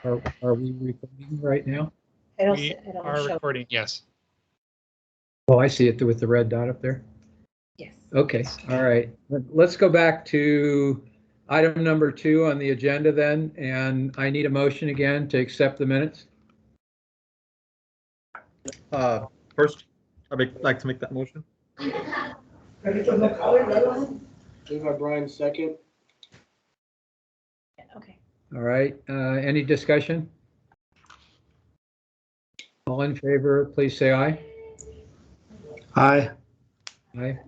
Are we recording right now? We are recording, yes. Oh, I see it with the red dot up there. Yes. Okay, all right. Let's go back to item number 2 on the agenda then, and I need a motion again to accept the minutes. First, I'd like to make that motion. Moved by Brian, second. Okay. All right, any discussion? All in favor, please say aye. Aye. Aye.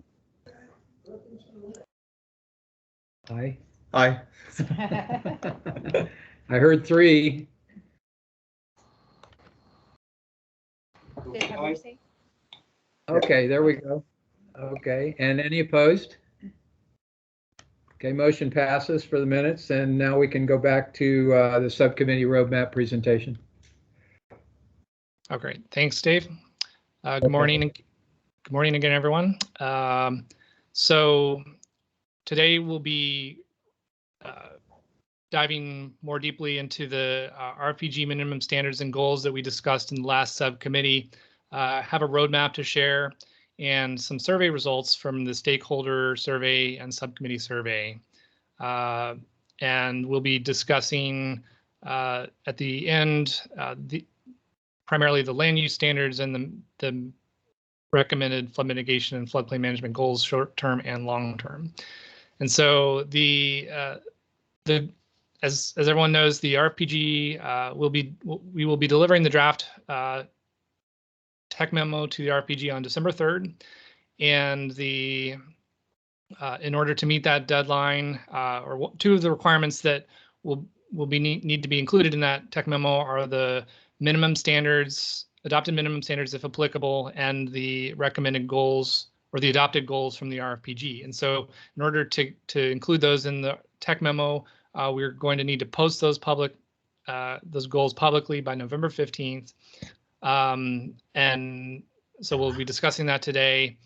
Aye. Aye. I heard 3. Okay, there we go. Okay, and any opposed? Okay, motion passes for the minutes, and now we can go back to the subcommittee roadmap presentation. Oh, great. Thanks, Dave. Good morning. Good morning again, everyone. So today we'll be diving more deeply into the RPG minimum standards and goals that we discussed in the last subcommittee, have a roadmap to share, and some survey results from the stakeholder survey and subcommittee survey. And we'll be discussing at the end primarily the land use standards and the recommended flood mitigation and floodplain management goals, short-term and long-term. And so as everyone knows, the RPG we will be delivering the draft tech memo to the RPG on December 3rd, and in order to meet that deadline, or 2 of the requirements that will need to be included in that tech memo are the minimum standards, adopted minimum standards if applicable, and the recommended goals or the adopted goals from the RPG. And so in order to include those in the tech memo, we're going to need to post those goals publicly by November 15th. And so we'll be discussing that today.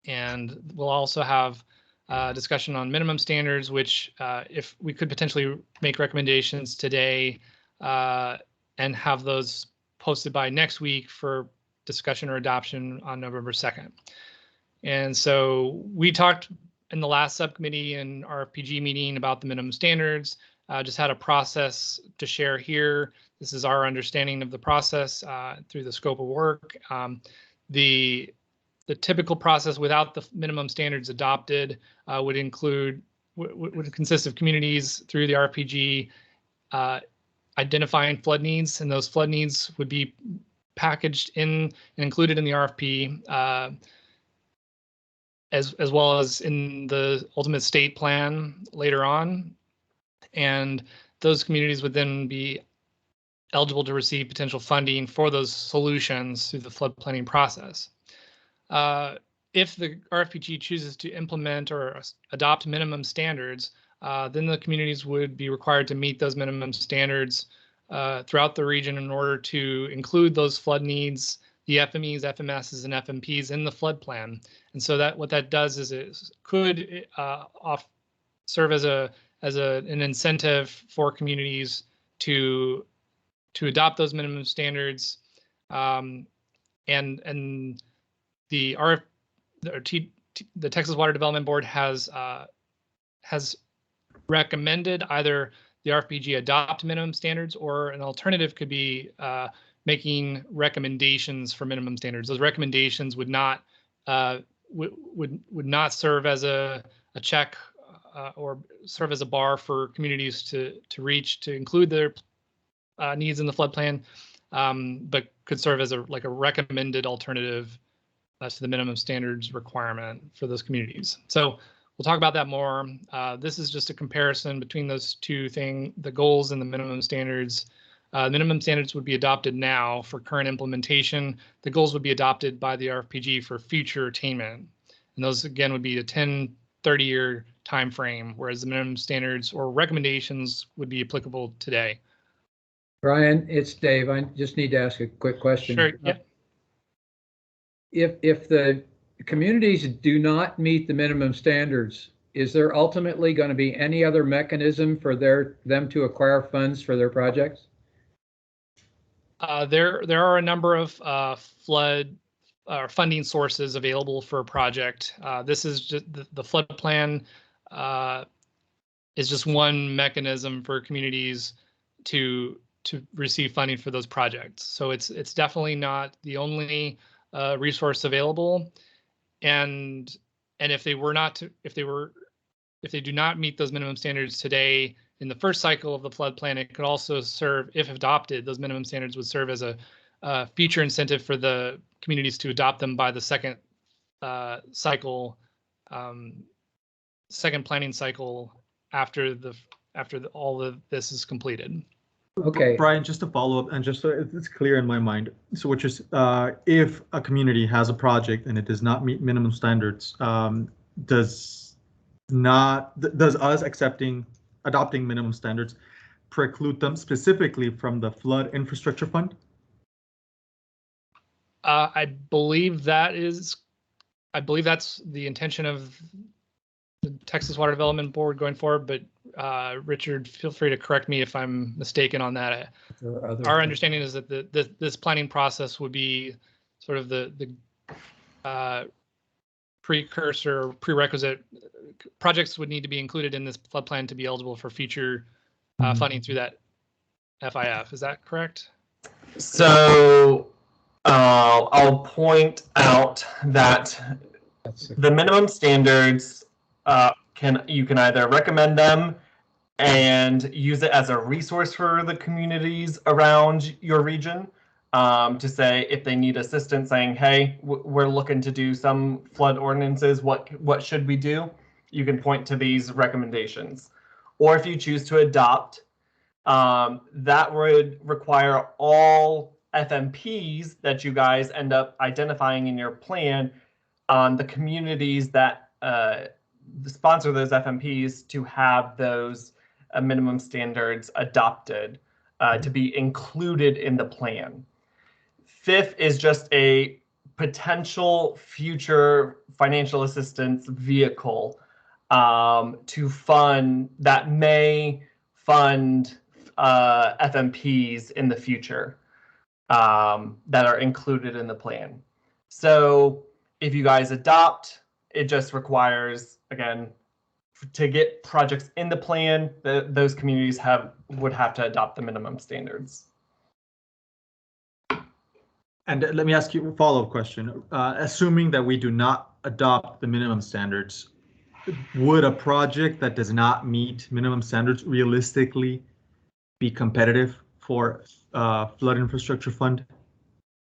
And we'll also have discussion on minimum standards, which if we could potentially make recommendations today and have those posted by next week for discussion or adoption on November 2nd. And so we talked in the last subcommittee and RPG meeting about the minimum standards, just had a process to share here. This is our understanding of the process through the scope of work. The typical process without the minimum standards adopted would consist of communities through the RPG identifying flood needs, and those flood needs would be packaged in and included in the RFP, as well as in the ultimate state plan later on. And those communities would then be eligible to receive potential funding for those solutions through the flood planning process. If the RFPG chooses to implement or adopt minimum standards, then the communities would be required to meet those minimum standards throughout the region in order to include those flood needs, the FMEs, FMSs, and FMPs in the flood plan. And so what that does is it could serve as an incentive for communities to adopt those minimum standards, and the Texas Water Development Board has recommended either the RFPG adopt minimum standards, or an alternative could be making recommendations for minimum standards. Those recommendations would not serve as a check or serve as a bar for communities to reach to include their needs in the flood plan, but could serve as a recommended alternative to the minimum standards requirement for those communities. So we'll talk about that more. This is just a comparison between those 2 things, the goals and the minimum standards. Minimum standards would be adopted now for current implementation. The goals would be adopted by the RFPG for future attainment. And those, again, would be a 10, 30-year time frame, whereas the minimum standards or recommendations would be applicable today. Brian, it's Dave. I just need to ask a quick question. Sure, yeah. If the communities do not meet the minimum standards, is there ultimately going to be any other mechanism for them to acquire funds for their projects? There are a number of flood funding sources available for a project. This is just the flood plan is just one mechanism for communities to receive funding for those projects. So it's definitely not the only resource available. And if they do not meet those minimum standards today in the first cycle of the flood plan, it could also serve, if adopted, those minimum standards would serve as a future incentive for the communities to adopt them by the second cycle, second planning cycle after all of this is completed. Okay. Brian, just to follow up, and just so it's clear in my mind, so which is if a community has a project and it does not meet minimum standards, does us adopting minimum standards preclude them specifically from the flood infrastructure fund? I believe that's the intention of the Texas Water Development Board going forward, but Richard, feel free to correct me if I'm mistaken on that. Our understanding is that this planning process would be sort of the prerequisite. Projects would need to be included in this flood plan to be eligible for future funding through that FIF. Is that correct? So I'll point out that the minimum standards you can either recommend them and use it as a resource for the communities around your region to say if they need assistance, saying, hey, we're looking to do some flood ordinances, what should we do? You can point to these recommendations. Or if you choose to adopt, that would require all FMPs that you guys end up identifying in your plan on the communities that sponsor those FMPs to have those minimum standards adopted to be included in the plan. FIF is just a potential future financial assistance vehicle to fund that may fund FMPs in the future that are included in the plan. So if you guys adopt, it just requires, again, to get projects in the plan, those communities would have to adopt the minimum standards. And let me ask you a follow-up question. Assuming that we do not adopt the minimum standards, would a project that does not meet minimum standards realistically be competitive for flood infrastructure funding?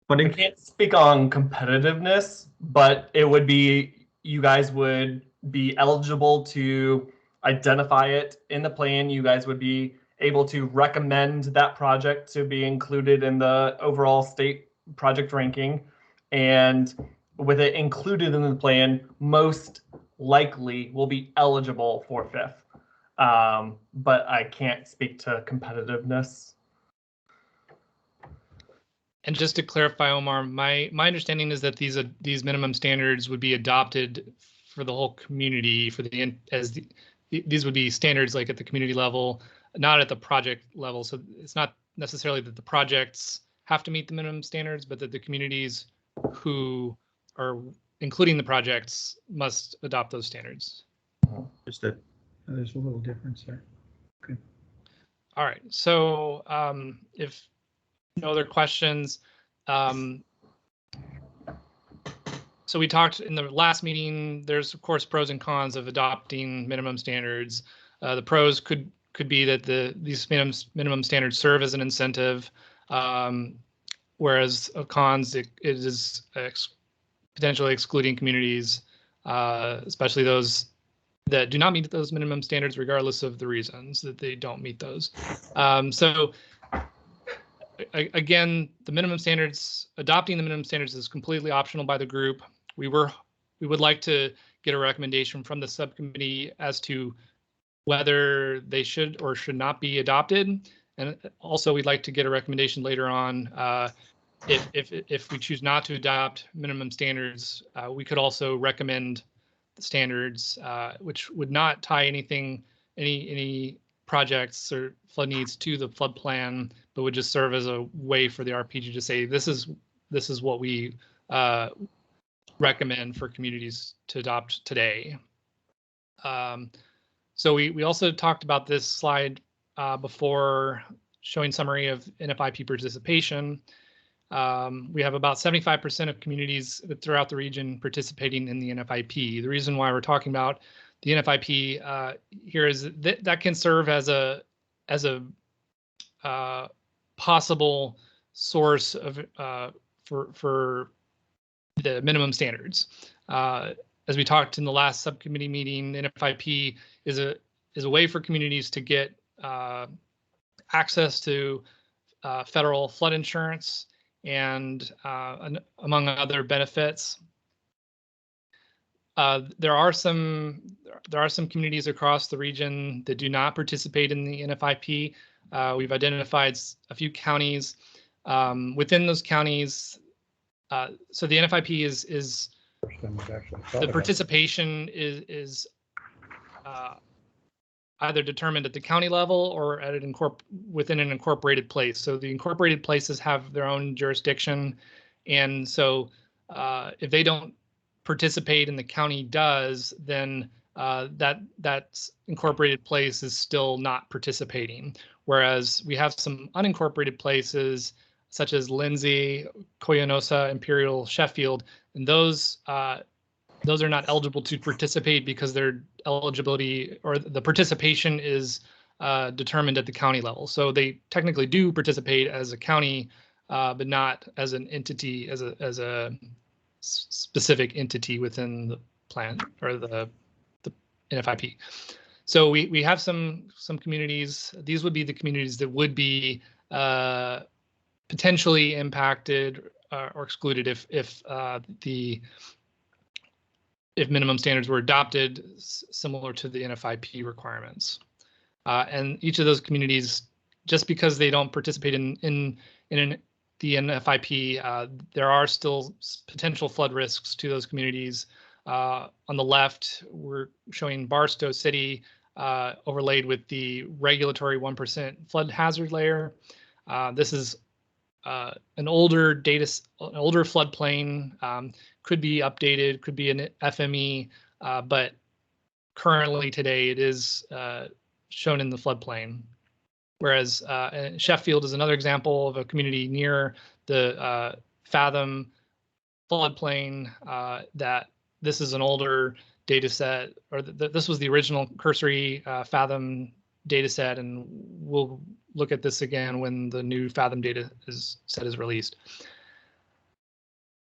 I can't speak on competitiveness, but it would be, you guys would be eligible to identify it in the plan. You guys would be able to recommend that project to be included in the overall state project ranking. And with it included in the plan, most likely will be eligible for FIF. But I can't speak to competitiveness. And just to clarify, Omar, my understanding is that these minimum standards would be adopted for the whole community these would be standards like at the community level, not at the project level. So it's not necessarily that the projects have to meet the minimum standards, but that the communities who are including the projects must adopt those standards. Understood. There's a little difference there. Okay. All right. So if no other questions. So we talked in the last meeting, there's of course pros and cons of adopting minimum standards. The pros could be that these minimum standards serve as an incentive, whereas cons, it is potentially excluding communities, especially those that do not meet those minimum standards, regardless of the reasons that they don't meet those. So again, adopting the minimum standards is completely optional by the group. We would like to get a recommendation from the subcommittee as to whether they should or should not be adopted. And also we'd like to get a recommendation later on if we choose not to adopt minimum standards, we could also recommend the standards, which would not tie any projects or flood needs to the flood plan, but would just serve as a way for the RPG to say this is what we recommend for communities to adopt today. So we also talked about this slide before, showing summary of NFIP participation. We have about 75% of communities throughout the region participating in the NFIP. The reason why we're talking about the NFIP here is that can serve as a possible source of for the minimum standards. As we talked in the last subcommittee meeting, NFIP is a way for communities to get access to federal flood insurance and among other benefits. There are some communities across the region that do not participate in the NFIP. We've identified a few counties. Within those counties, so the NFIP is the participation is either determined at the county level or at within an incorporated place. So the incorporated places have their own jurisdiction, and so if they don't participate and the county does, then that incorporated place is still not participating. Whereas we have some unincorporated places such as Lindsay, Koyanosa, Imperial, Sheffield, and those are not eligible to participate because their eligibility or the participation is determined at the county level. So they technically do participate as a county, but not as an entity, as a specific entity within the plan or the NFIP. So we have some communities. These would be the communities that would be potentially impacted or excluded if minimum standards were adopted, similar to the NFIP requirements. And each of those communities, just because they don't participate in the NFIP, there are still potential flood risks to those communities. On the left, we're showing Barstow City overlaid with the regulatory 1% flood hazard layer. This is an older floodplain, could be updated, could be an FME, but currently today it is shown in the floodplain. Whereas Sheffield is another example of a community near the Fathom floodplain that this is an older data set, or this was the original cursory Fathom data set, and we'll look at this again when the new Fathom data set is released.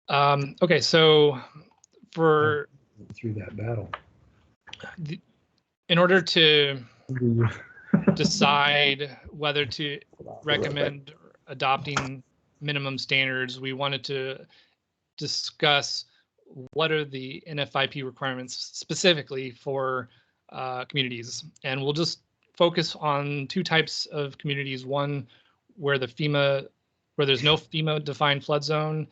Okay, so for through that battle, in order to decide whether to recommend adopting minimum standards, we wanted to discuss what are the NFIP requirements specifically for communities. And we'll just focus on two types of communities: one where there's no FEMA defined flood zone,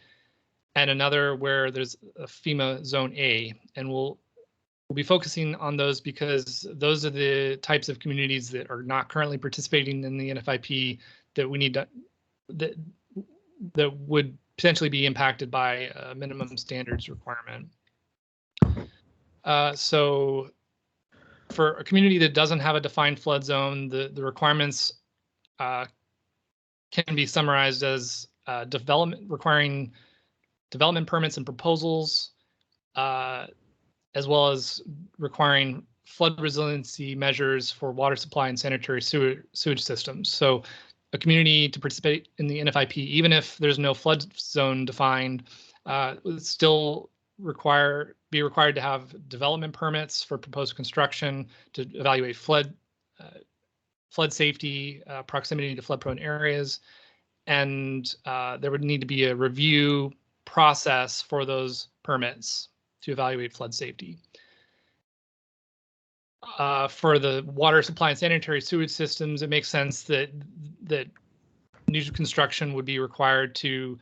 and another where there's a FEMA zone A. And we'll be focusing on those because those are the types of communities that are not currently participating in the NFIP that we need to, that would potentially be impacted by a minimum standards requirement. So for a community that doesn't have a defined flood zone, the requirements can be summarized as requiring development permits and proposals, as well as requiring flood resiliency measures for water supply and sanitary sewage systems. So a community to participate in the NFIP, even if there's no flood zone defined, would still be required to have development permits for proposed construction to evaluate flood safety, proximity to flood-prone areas, and there would need to be a review process for those permits to evaluate flood safety. For the water supply and sanitary sewage systems, it makes sense that new construction would be required to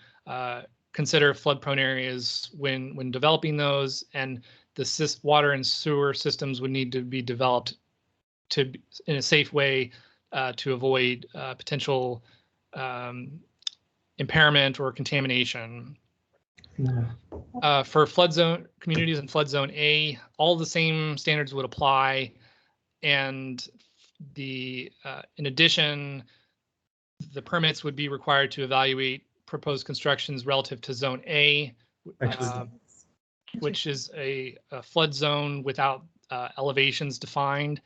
consider flood-prone areas when developing those, and the water and sewer systems would need to be developed in a safe way to avoid potential impairment or contamination. For flood zone communities in flood zone A, all the same standards would apply, and in addition, the permits would be required to evaluate proposed constructions relative to zone A, which is a flood zone without elevations defined.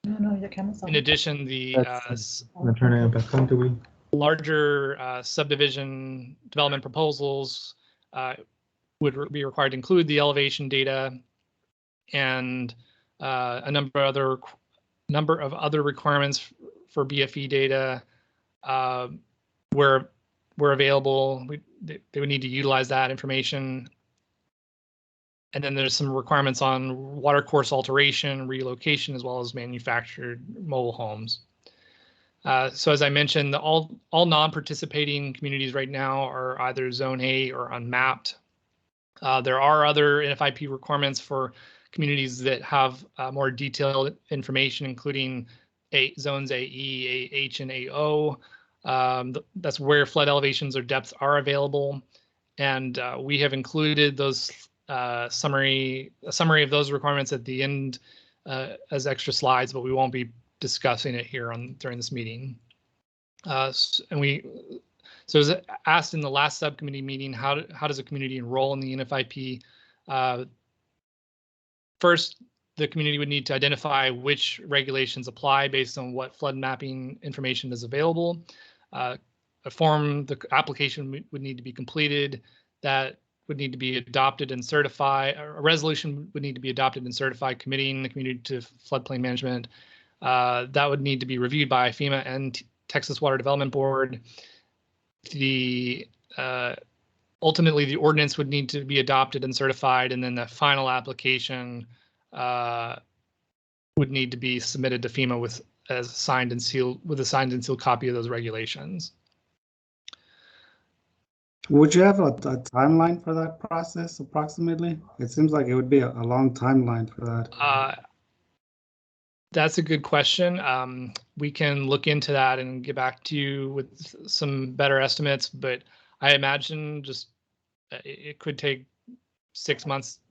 In addition, the larger subdivision development proposals would be required to include the elevation data and a number of other requirements for BFE data where available. They would need to utilize that information. And then there's some requirements on water course alteration, relocation, as well as manufactured mobile homes. So as I mentioned, all non-participating communities right now are either Zone A or unmapped. There are other NFIP requirements for communities that have more detailed information, including zones AE, AH, and AO. That's where flood elevations or depths are available. And we have included those a summary of those requirements at the end as extra slides, but we won't be discussing it here during this meeting. So as asked in the last subcommittee meeting, how does a community enroll in the NFIP? First, the community would need to identify which regulations apply based on what flood mapping information is available. The application would need to be completed. That would need to be adopted and certified. A resolution would need to be adopted and certified, committing the community to floodplain management. That would need to be reviewed by FEMA and Texas Water Development Board. Ultimately, the ordinance would need to be adopted and certified, and then the final application would need to be submitted to FEMA with a signed and sealed copy of those regulations. Would you have a timeline for that process approximately? It seems like it would be a long timeline for that. That's a good question. We can look into that and get back to you with some better estimates, but I imagine it could take 6 months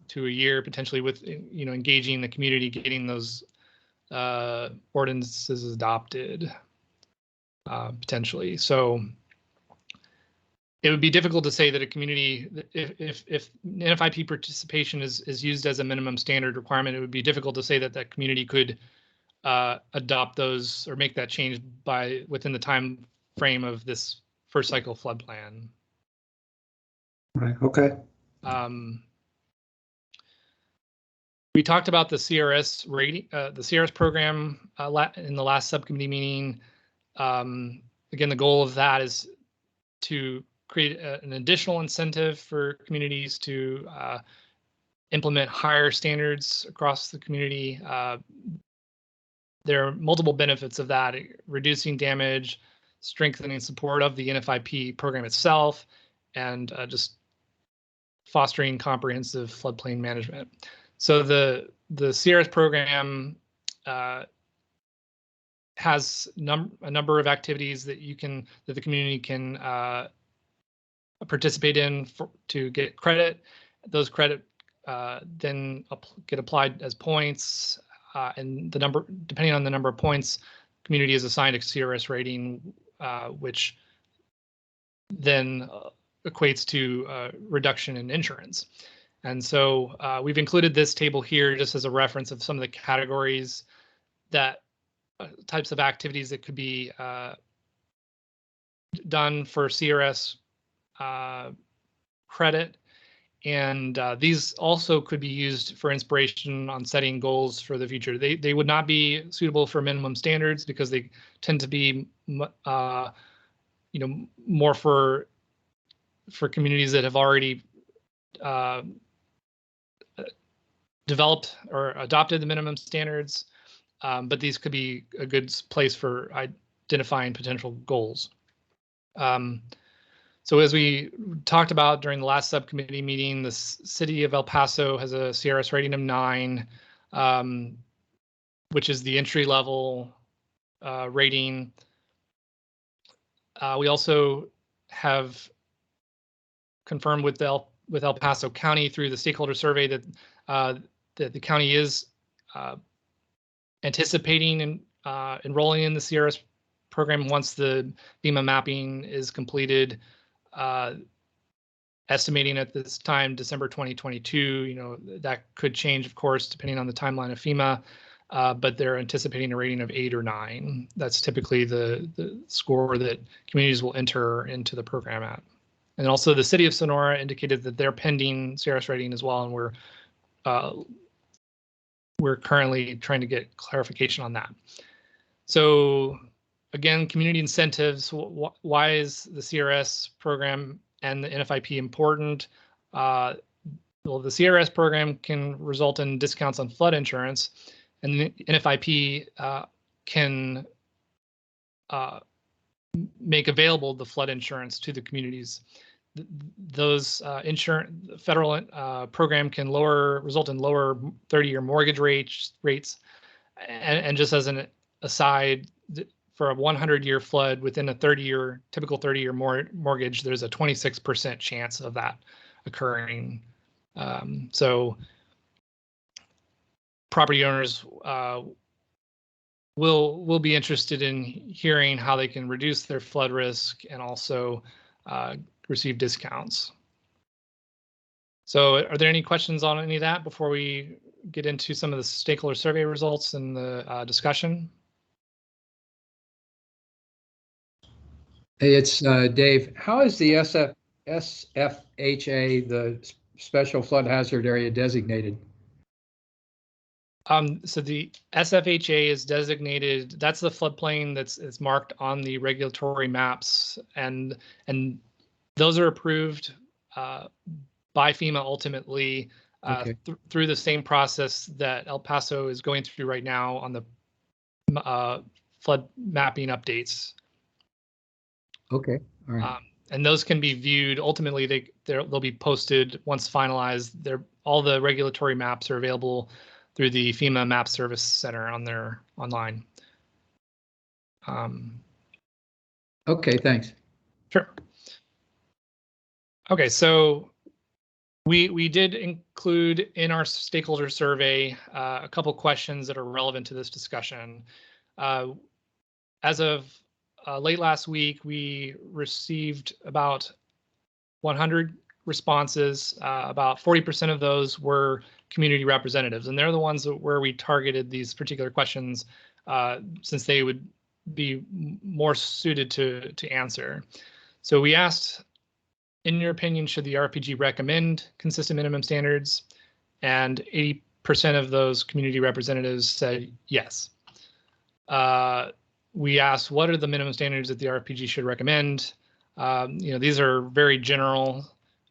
to a year, potentially, with engaging the community, getting those ordinances adopted, potentially. So it would be difficult to say that a community, if NFIP participation is used as a minimum standard requirement, it would be difficult to say that that community could adopt those or make that change within the time frame of this first cycle flood plan. Right. Okay. We talked about the CRS rating, the CRS program in the last subcommittee meeting. Again, the goal of that is to create an additional incentive for communities to implement higher standards across the community. There are multiple benefits of that: reducing damage, strengthening support of the NFIP program itself, and just fostering comprehensive floodplain management. So the CRS program has a number of activities that the community can participate in to get credit. Those credit then get applied as points, and depending on the number of points, community is assigned a CRS rating, which then equates to reduction in insurance. And so we've included this table here just as a reference of some of the categories types of activities that could be done for CRS credit. And these also could be used for inspiration on setting goals for the future. They would not be suitable for minimum standards because they tend to be more for communities that have already developed or adopted the minimum standards, but these could be a good place for identifying potential goals. So as we talked about during the last subcommittee meeting, the city of El Paso has a CRS rating of 9. which is the entry level rating. We also have confirmed with El Paso County through the stakeholder survey that that the county is anticipating and enrolling in the CRS program once the FEMA mapping is completed. Estimating at this time December 2022. You know, that could change, of course, depending on the timeline of FEMA. But they're anticipating a rating of 8 or 9. That's typically the score that communities will enter into the program at. And also the city of Sonora indicated that they're pending CRS rating as well, and we're currently trying to get clarification on that. So again, community incentives. Why is the CRS program and the NFIP important? Well, the CRS program can result in discounts on flood insurance, and the NFIP can make available the flood insurance to the communities. Those federal program can result in lower 30-year mortgage rates. And just as an aside, for a 100-year flood within a typical 30-year mortgage, there's a 26% chance of that occurring. So property owners will be interested in hearing how they can reduce their flood risk and also receive discounts. So are there any questions on any of that before we get into some of the stakeholder survey results and the discussion? Hey, it's Dave. How is the SFHA, the Special Flood Hazard Area, designated? So the SFHA is designated, that's the floodplain that's marked on the regulatory maps, and those are approved by FEMA ultimately through the same process that El Paso is going through right now on the flood mapping updates. Okay, all right. And those can be viewed. Ultimately, they'll be posted once finalized. All the regulatory maps are available through the FEMA Map Service Center on their online. Okay, thanks. Sure. Okay, so we did include in our stakeholder survey a couple questions that are relevant to this discussion. As of late last week, we received about 100 responses. About 40% of those were community representatives, and they're the ones where we targeted these particular questions since they would be more suited to answer. So we asked, in your opinion, should the RPG recommend consistent minimum standards? And 80% of those community representatives said yes. We asked, what are the minimum standards that the RPG should recommend? You know, these are very general,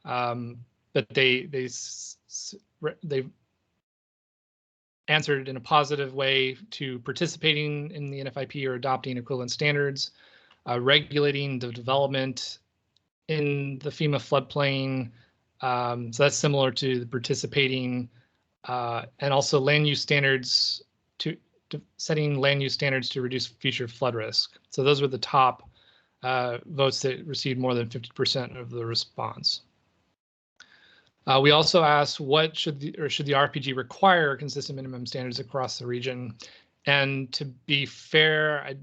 but they answered in a positive way to participating in the NFIP or adopting equivalent standards, regulating the development in the FEMA floodplain. So that's similar to the participating, and also land use standards to setting land use standards to reduce future flood risk. So those were the top votes that received more than 50% of the response. We also asked, should the RPG require consistent minimum standards across the region? And to be fair, I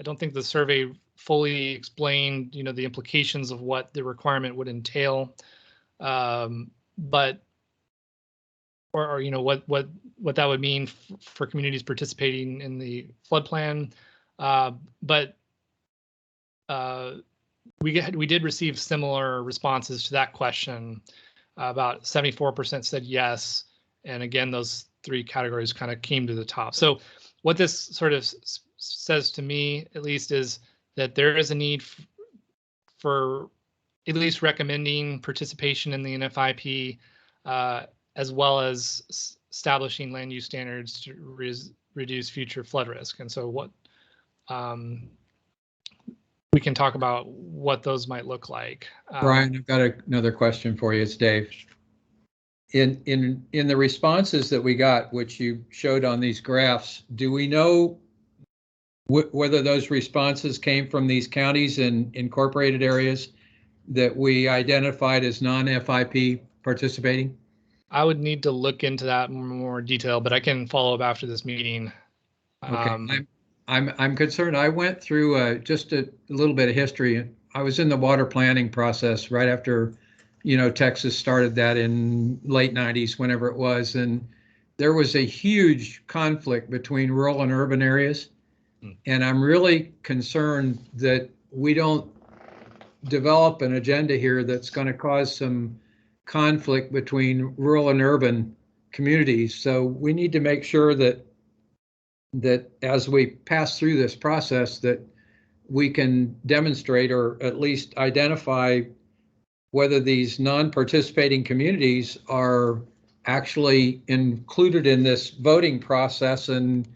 don't think the survey fully explained, you know, the implications of what the requirement would entail, but or you know what that would mean for communities participating in the flood plan. But we did receive similar responses to that question. About 74% said yes, and again, those three categories kind of came to the top. So what this sort of says to me, at least, is that there is a need for at least recommending participation in the NFIP, as well as establishing land use standards to reduce future flood risk. And so what we can talk about what those might look like. Brian, I've got another question for you. It's Dave. in the responses that we got, which you showed on these graphs, do we know whether those responses came from these counties and incorporated areas that we identified as non-FIP participating? I would need to look into that in more detail, but I can follow up after this meeting. Okay, I'm concerned. I went through just a little bit of history. I was in the water planning process right after, Texas started that in late 90s, whenever it was, and there was a huge conflict between rural and urban areas. And I'm really concerned that we don't develop an agenda here that's going to cause some conflict between rural and urban communities. So we need to make sure that as we pass through this process, that we can demonstrate or at least identify whether these non-participating communities are actually included in this voting process and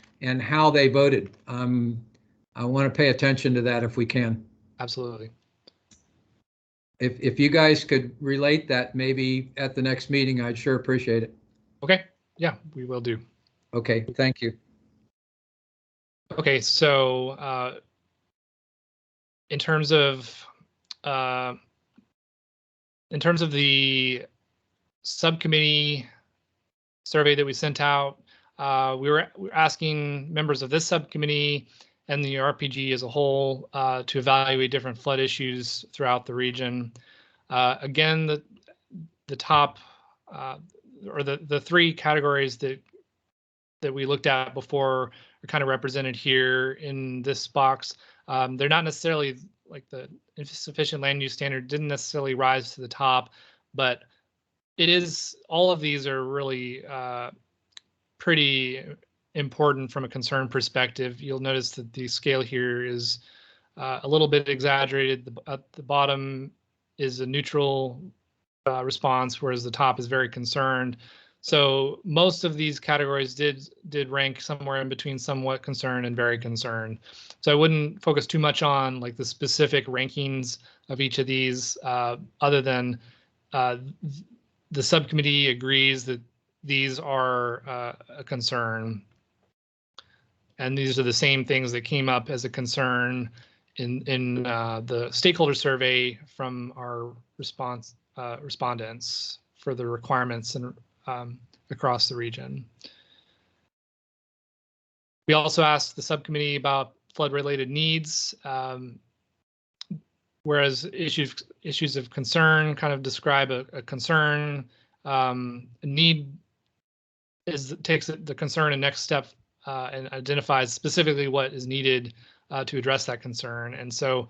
how they voted. I want to pay attention to that if we can. Absolutely. If you guys could relate that maybe at the next meeting, I'd sure appreciate it. Okay. Yeah, we will do. Okay, thank you. Okay, so in terms of the subcommittee survey that we sent out, we were asking members of this subcommittee and the RPG as a whole to evaluate different flood issues throughout the region. Again, the top or the three categories that we looked at before are kind of represented here in this box. They're not necessarily like the insufficient land use standard didn't necessarily rise to the top, but it is, all of these are really pretty important from a concern perspective. You'll notice that the scale here is a little bit exaggerated. At the bottom is a neutral response, whereas the top is very concerned. So most of these categories did rank somewhere in between somewhat concerned and very concerned. So I wouldn't focus too much on like the specific rankings of each of these, other than the subcommittee agrees that these are a concern. And these are the same things that came up as a concern in the stakeholder survey from our respondents for the requirements and across the region. We also asked the subcommittee about flood-related needs, whereas issues of concern kind of describe a concern. A need takes the concern a next step and identifies specifically what is needed to address that concern. And so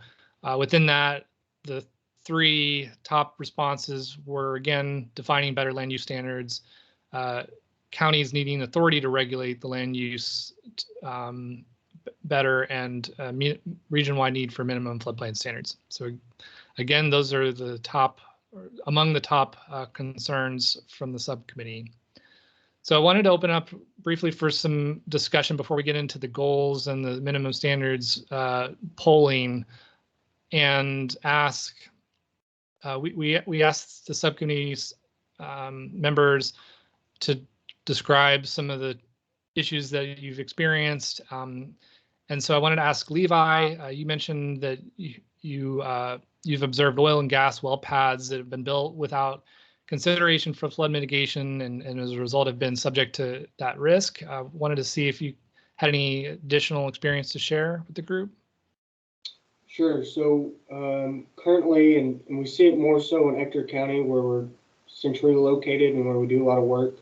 within that, the three top responses were, again, defining better land use standards, counties needing authority to regulate the land use better, and region-wide need for minimum floodplain standards. So again, those are the top, among the top concerns from the subcommittee. So I wanted to open up briefly for some discussion before we get into the goals and the minimum standards polling, and ask, we asked the subcommittee's members to describe some of the issues that you've experienced. And so I wanted to ask Levi, you mentioned that you've observed oil and gas well pads that have been built without consideration for flood mitigation, and as a result have been subject to that risk. Wanted to see if you had any additional experience to share with the group. Sure. So currently, and we see it more so in Ector County, where we're centrally located and where we do a lot of work.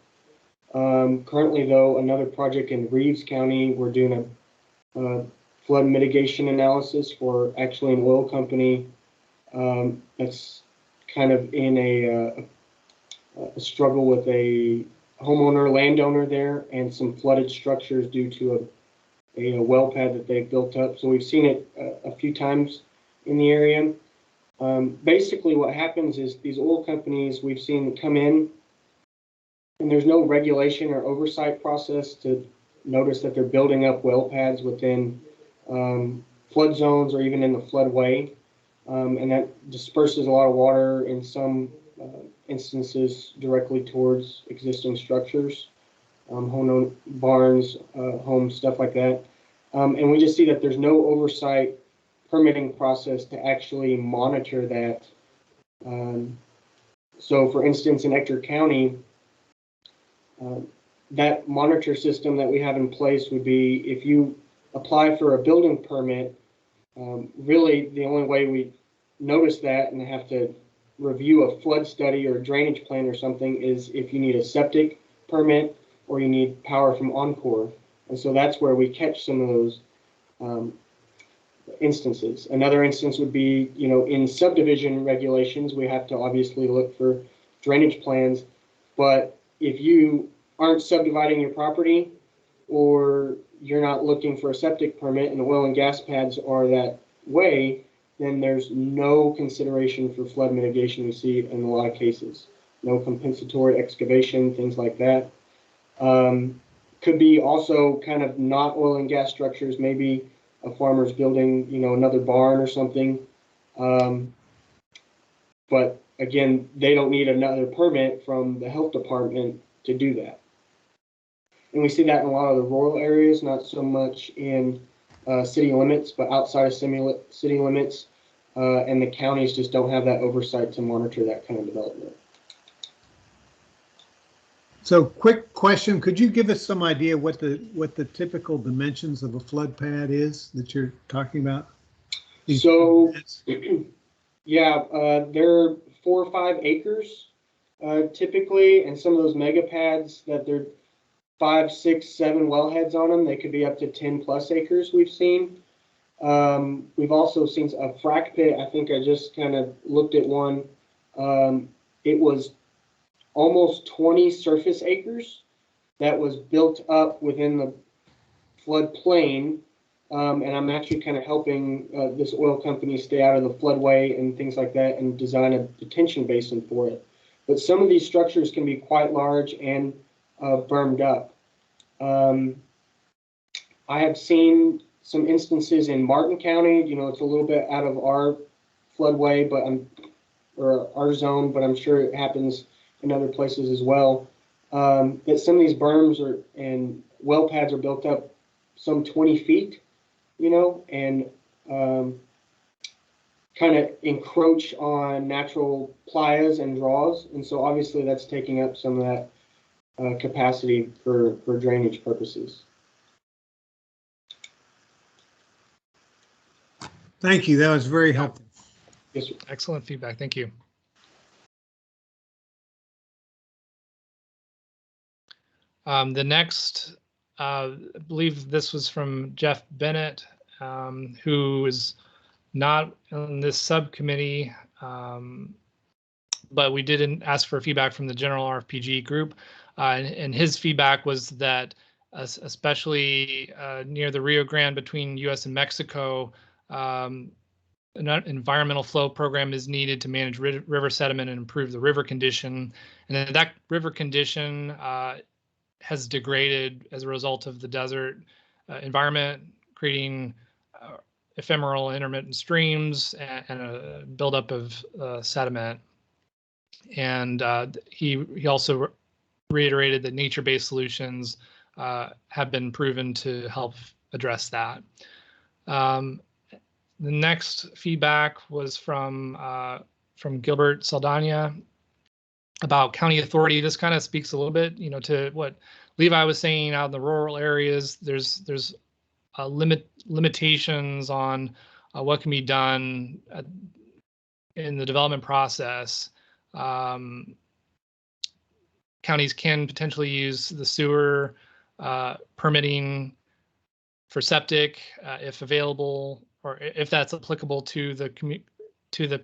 Currently, though, another project in Reeves County, we're doing a flood mitigation analysis for actually an oil company that's kind of in a struggle with a homeowner, landowner there, and some flooded structures due to a well pad that they've built up. So we've seen it a few times in the area. Basically, what happens is these oil companies, we've seen come in, and there's no regulation or oversight process to notice that they're building up well pads within flood zones or even in the floodway. And that disperses a lot of water in some instances directly towards existing structures, home barns, homes, stuff like that. And we just see that there's no oversight permitting process to actually monitor that. So for instance, in Ector County, that monitor system that we have in place would be if you apply for a building permit, really the only way we notice that and have to review a flood study or drainage plan or something is if you need a septic permit or you need power from Encore. And so that's where we catch some of those instances. Another instance would be, you know, in subdivision regulations, we have to obviously look for drainage plans. But if you aren't subdividing your property or you're not looking for a septic permit and the oil and gas pads are that way, then there's no consideration for flood mitigation we see in a lot of cases. No compensatory excavation, things like that. Could be also kind of not oil and gas structures, maybe a farmer's building, you know, another barn or something. But again, they don't need another permit from the health department to do that. And we see that in a lot of the rural areas, not so much in city limits, but outside of city limits. And the counties just don't have that oversight to monitor that kind of development. So, quick question: could you give us some idea what the typical dimensions of a flood pad is that you're talking about? So, yeah, they're 4 or 5 acres typically, and some of those mega pads that they're 5, 6, 7 wellheads on them, they could be up to 10+ acres. We've seen. We've also seen a frac pit. I think I just kind of looked at one. It was almost 20 surface acres that was built up within the floodplain. And I'm actually kind of helping this oil company stay out of the floodway and things like that and design a detention basin for it. But some of these structures can be quite large and bermed up. I have seen some instances in Martin County. You know, it's a little bit out of our floodway, or our zone, but I'm sure it happens in other places as well. That some of these berms and well pads are built up some 20 feet, you know, and kind of encroach on natural playas and draws. And so obviously that's taking up some of that capacity for drainage purposes. Thank you. That was very helpful. Yes, sir. Excellent feedback. Thank you. The next, I believe this was from Jeff Bennett, who is not in this subcommittee, but we did ask for feedback from the general RFPG group. And his feedback was that, especially near the Rio Grande between US and Mexico, an environmental flow program is needed to manage river sediment and improve the river condition. And that river condition has degraded as a result of the desert environment, creating ephemeral intermittent streams and a buildup of sediment. And he also reiterated that nature-based solutions have been proven to help address that. The next feedback was from Gilbert Saldana about county authority. This kind of speaks a little bit, you know, to what Levi was saying out in the rural areas. There's limitations on what can be done in the development process. Counties can potentially use the sewer permitting for septic if available, or if that's applicable to the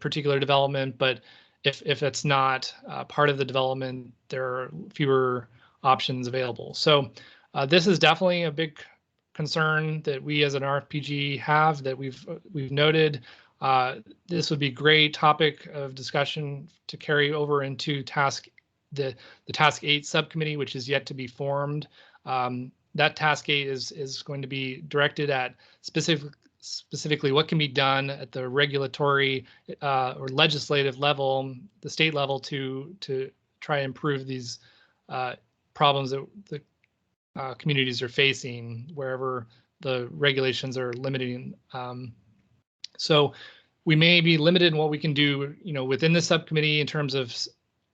particular development. But if it's not part of the development, there are fewer options available. So this is definitely a big concern that we as an RFPG have, that we've noted. This would be a great topic of discussion to carry over into the Task 8 subcommittee, which is yet to be formed. That Task 8 is going to be directed at specifically what can be done at the regulatory or legislative level, the state level, to try and improve these problems that the communities are facing wherever the regulations are limiting. So we may be limited in what we can do, within the subcommittee in terms of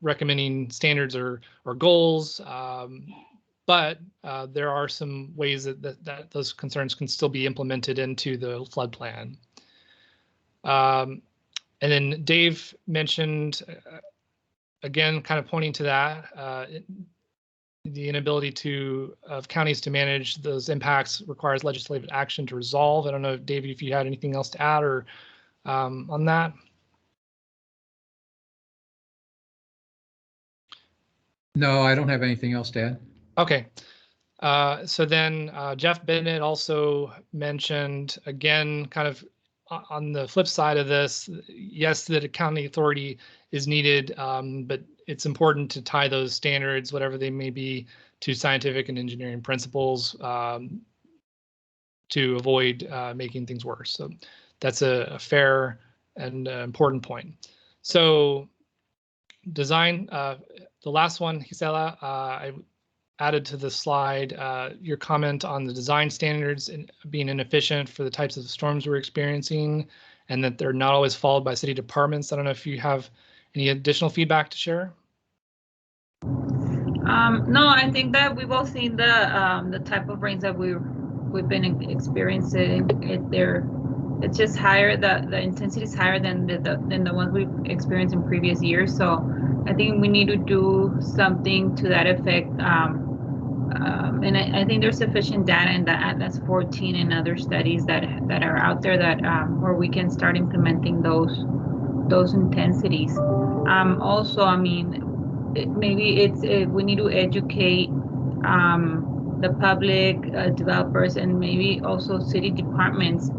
recommending standards or goals. But there are some ways that those concerns can still be implemented into the flood plan. And then Dave mentioned, again, kind of pointing to that, the inability of counties to manage those impacts requires legislative action to resolve. I don't know, David, if you had anything else to add or on that. No, I don't have anything else to add. Okay. So then Jeff Bennett also mentioned, again, kind of on the flip side of this, yes, that a county authority is needed, but it's important to tie those standards, whatever they may be, to scientific and engineering principles to avoid making things worse. So that's a fair and important point. So design, the last one, Gisela, I added to the slide your comment on the design standards being inefficient for the types of storms we're experiencing, and that they're not always followed by city departments. I don't know if you have any additional feedback to share. No, I think that we've all seen the type of rains that we've been experiencing. It's just higher. The intensity is higher than the ones we've experienced in previous years. So I think we need to do something to that effect. And I think there's sufficient data in the Atlas 14 and other studies that are out there that where we can start implementing those intensities. Also, I mean, maybe we need to educate the public, developers, and maybe also city departments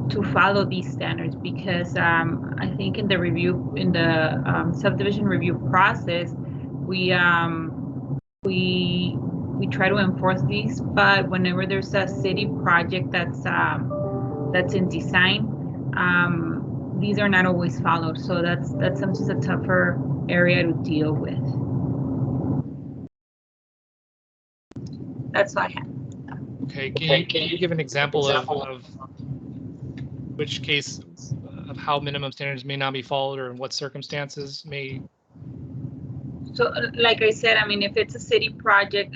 to follow these standards, because I think in the subdivision review process, we try to enforce these, but whenever there's a city project that's in design, these are not always followed. So that's sometimes a tougher area to deal with. That's what I have. Okay, can you give an example of which case of how minimum standards may not be followed, or in what circumstances may? So like I said, I mean, if it's a city project,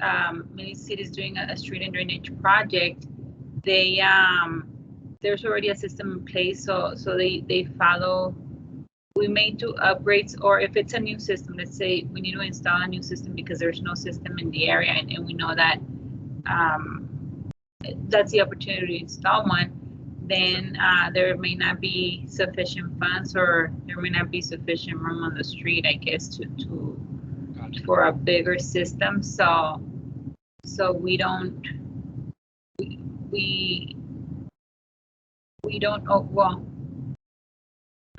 many cities doing a street and drainage project, they there's already a system in place, so they follow. We may do upgrades, or if it's a new system, let's say we need to install a new system because there's no system in the area, and we know that that's the opportunity to install one, then there may not be sufficient funds, or there may not be sufficient room on the street, I guess, for a bigger system. So we don't well,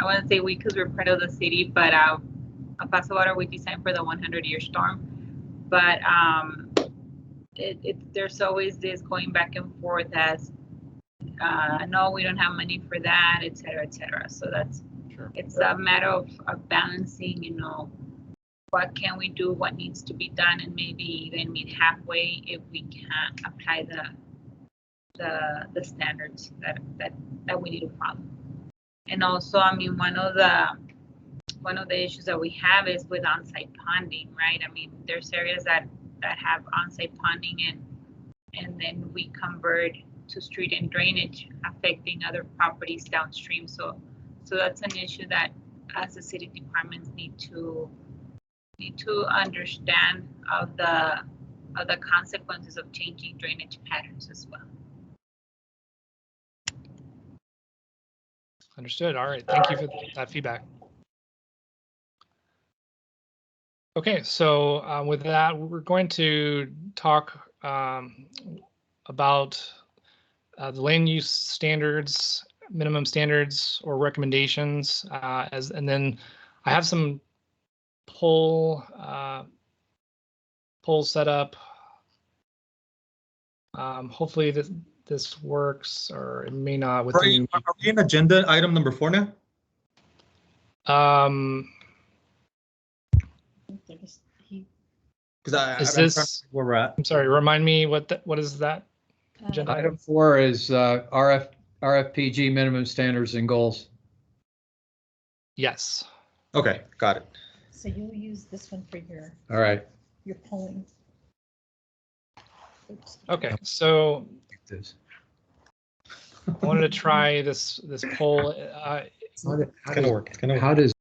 I want to say we, because we're part of the city, but Paso Water, we designed for the 100-year storm, but there's always this going back and forth as no, we don't have money for that, et cetera. So that's sure. It's a matter of balancing, what can we do, what needs to be done, and maybe even meet halfway if we can't apply the standards that we need to follow. And also, I mean, one of the issues that we have is with on-site ponding, right? I mean, there's areas that have on-site ponding, and then we convert to street and drainage, affecting other properties downstream. So that's an issue that, as the city departments, need to understand of the consequences of changing drainage patterns as well. Understood. All right. Thank you for that feedback. Okay, so with that, we're going to talk about the land use standards, minimum standards or recommendations, and then I have some polls set up. Hopefully this works, or it may not with Right, are we in agenda item number 4 now? Is Because I'm trying to this, think where we're at. I'm sorry, remind me what is that? Agenda Item 4 is RFPG minimum standards and goals. Yes. Okay, got it. So you'll use this one for your All right. polling. Oops. Okay, so This. I wanted to try this poll. It's gonna work. It's gonna work. How does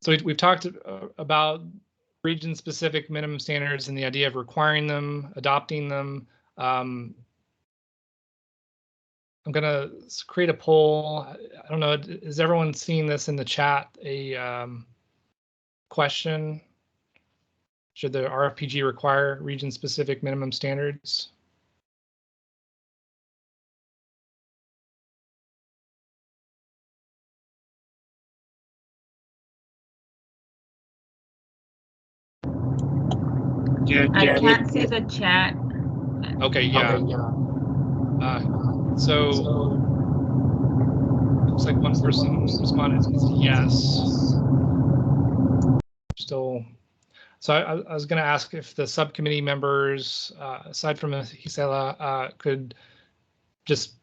So we've talked about region-specific minimum standards and the idea of requiring them, adopting them. I'm gonna create a poll. I don't know, is everyone seeing this in the chat? A question: should the RFPG require region-specific minimum standards? I can't see the chat. Okay, yeah. So looks like one person responded yes. Still, so I was going to ask if the subcommittee members, aside from Gisela, could just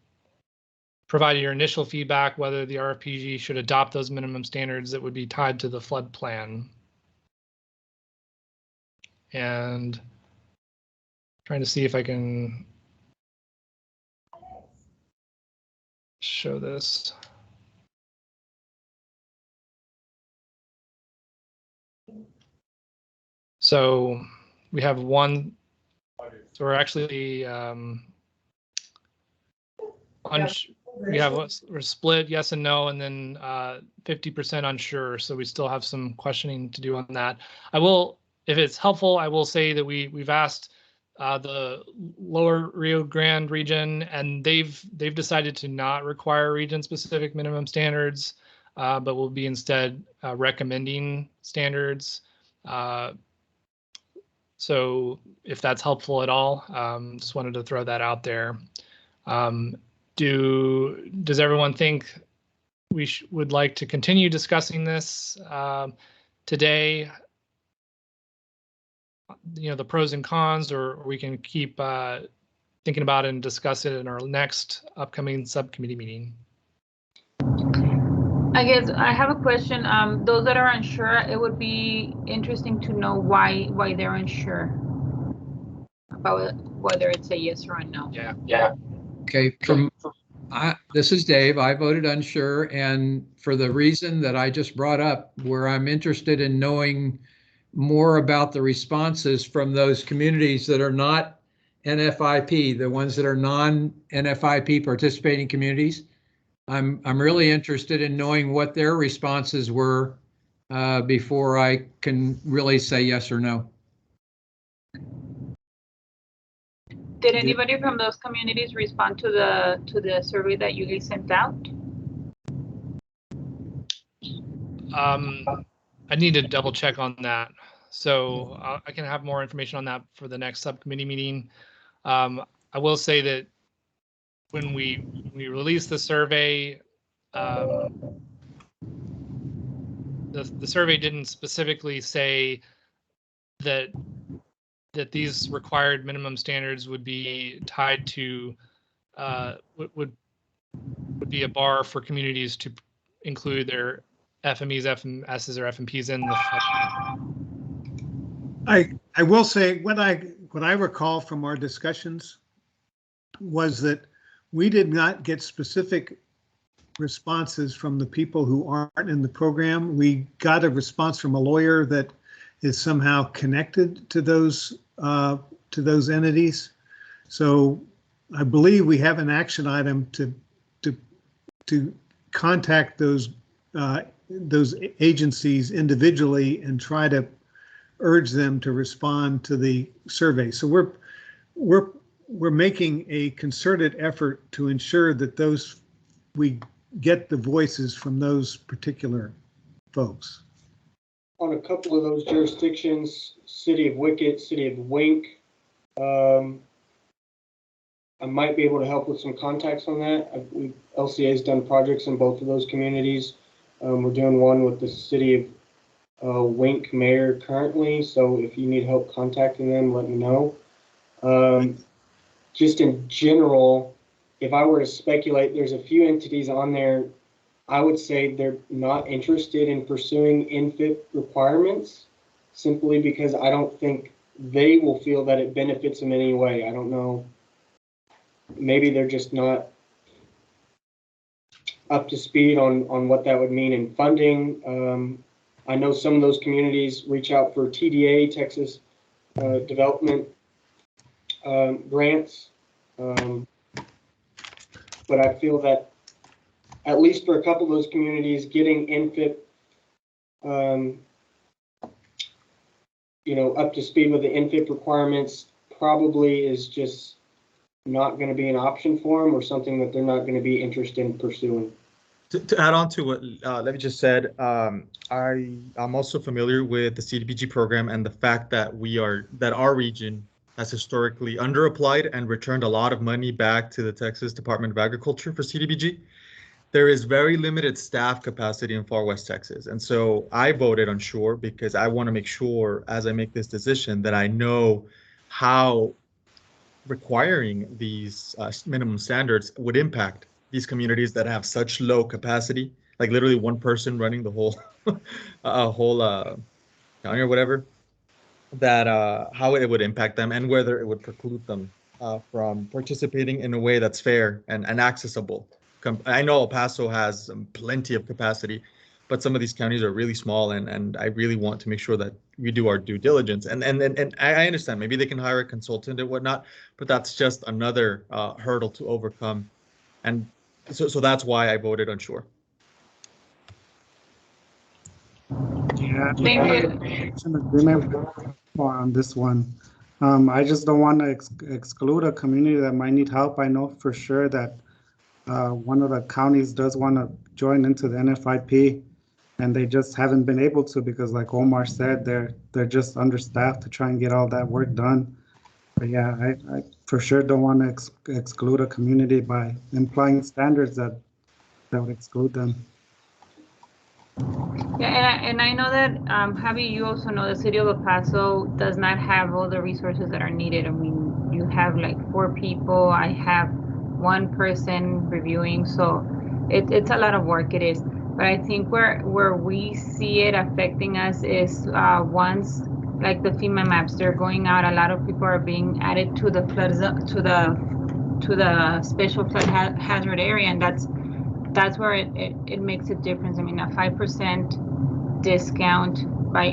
provide your initial feedback whether the RFPG should adopt those minimum standards that would be tied to the flood plan. And trying to see if I can show this. So we have one, so we're actually we're split yes and no, and then 50% unsure. So we still have some questioning to do on that. I will, if it's helpful, I will say that we've asked the Lower Rio Grande region, and they've decided to not require region-specific minimum standards, but will be instead recommending standards. So if that's helpful at all, just wanted to throw that out there. Does everyone think we would like to continue discussing this today? You know, the pros and cons, or we can keep thinking about it and discuss it in our next upcoming subcommittee meeting. I guess I have a question. Those that are unsure, it would be interesting to know why they're unsure about whether it's a yes or a no. Yeah. Okay, this is Dave. I voted unsure, and for the reason that I just brought up, where I'm interested in knowing more about the responses from those communities that are not NFIP, the ones that are non-NFIP participating communities. I'm really interested in knowing what their responses were before I can really say yes or no. Did anybody from those communities respond to the survey that you guys sent out? I need to double check on that. So I can have more information on that for the next subcommittee meeting. I will say that when we released the survey, the survey didn't specifically say that these required minimum standards would be tied to would be a bar for communities to include their FMEs, FMSs, or FMPs in the. I will say what I recall from our discussions was that we did not get specific responses from the people who aren't in the program. We got a response from a lawyer that is somehow connected to those entities. So I believe we have an action item to contact those agencies individually and try to urge them to respond to the survey. So we're making a concerted effort to ensure that we get the voices from those particular folks. On a couple of those jurisdictions, City of Wickett, City of Wink, I might be able to help with some contacts on that. LCA has done projects in both of those communities. We're doing one with the city of Wink Mayor currently, so if you need help contacting them, let me know. Just in general, if I were to speculate, there's a few entities on there. I would say they're not interested in pursuing Nfip requirements simply because I don't think they will feel that it benefits them in any way. I don't know. Maybe they're just not up to speed on what that would mean in funding. I know some of those communities reach out for TDA, Texas Development grants. But I feel that at least for a couple of those communities, getting Nfip, up to speed with the Nfip requirements probably is just not going to be an option for them or something that they're not going to be interested in pursuing. To add on to what Levy just said, I'm also familiar with the CDBG program and the fact that our region has historically underapplied and returned a lot of money back to the Texas Department of Agriculture for CDBG. There is very limited staff capacity in Far West Texas. And so I voted unsure because I want to make sure as I make this decision that I know how requiring these minimum standards would impact these communities that have such low capacity, like literally one person running the whole county or whatever, that how it would impact them and whether it would preclude them from participating in a way that's fair and accessible. I know El Paso has plenty of capacity, but some of these counties are really small, and I really want to make sure that we do our due diligence. And I understand maybe they can hire a consultant and whatnot, but that's just another hurdle to overcome. And so that's why I voted unsure. Yeah, Thank you. an agreement on this one. I just don't want to exclude a community that might need help. I know for sure that one of the counties does want to join into the NFIP, and they just haven't been able to because, like Omar said, they're just understaffed to try and get all that work done. But yeah, I for sure don't want to exclude a community by implying standards that would exclude them. Yeah, and I know that, Javi, you also know the city of El Paso does not have all the resources that are needed. I mean, you have like 4 people. I have 1 person reviewing, so it's a lot of work. It is. But I think where we see it affecting us is once, like the FEMA maps, they're going out. A lot of people are being added to the flood zone, to the special flood hazard area, and that's where it makes a difference. I mean, a 5% discount by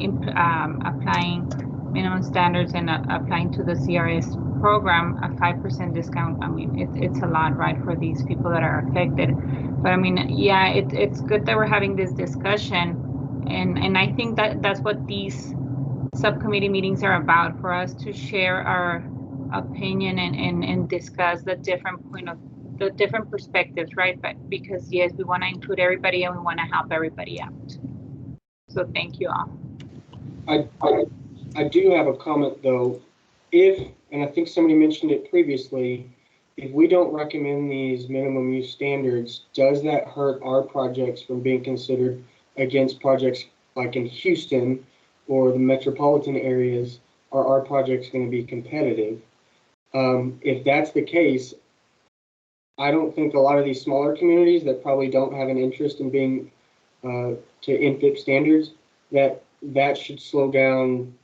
applying minimum standards and applying to the CRS program, a 5% discount. I mean, it's a lot, right, for these people that are affected. But I mean, yeah, it's good that we're having this discussion, and I think that's what these subcommittee meetings are about, for us to share our opinion and discuss the different perspectives, right? But because yes, we want to include everybody and we want to help everybody out. So thank you all. I do have a comment though. And I think somebody mentioned it previously, if we don't recommend these minimum use standards, does that hurt our projects from being considered against projects like in Houston or the metropolitan areas? Are our projects going to be competitive? If that's the case, I don't think a lot of these smaller communities that probably don't have an interest in being to Nfip standards, that should slow down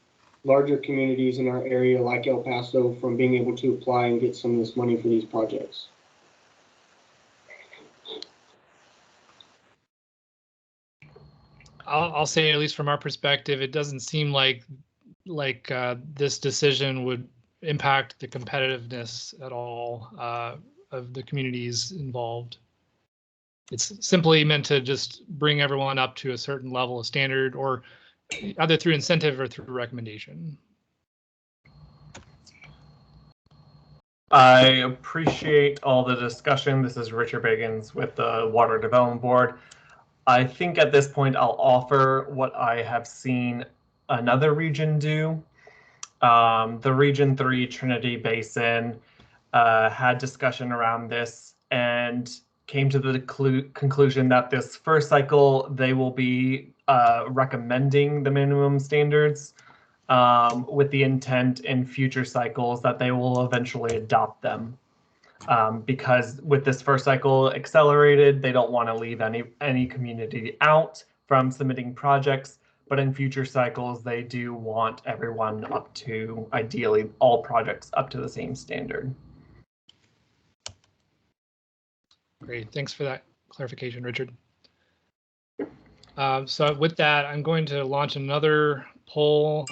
larger communities in our area like El Paso from being able to apply and get some of this money for these projects. I'll say, at least from our perspective, it doesn't seem like this decision would impact the competitiveness at all of the communities involved. It's simply meant to just bring everyone up to a certain level of standard, or either through incentive or through recommendation. I appreciate all the discussion. This is Richard Bagans with the Water Development Board. I think at this point I'll offer what I have seen another region do. the Region 3 Trinity Basin had discussion around this and came to the conclusion that this first cycle, they will be recommending the minimum standards with the intent in future cycles that they will eventually adopt them. Because with this first cycle accelerated, they don't want to leave any community out from submitting projects, but in future cycles, they do want everyone up to, ideally, all projects up to the same standard. Great, thanks for that clarification, Richard. So with that, I'm going to launch another poll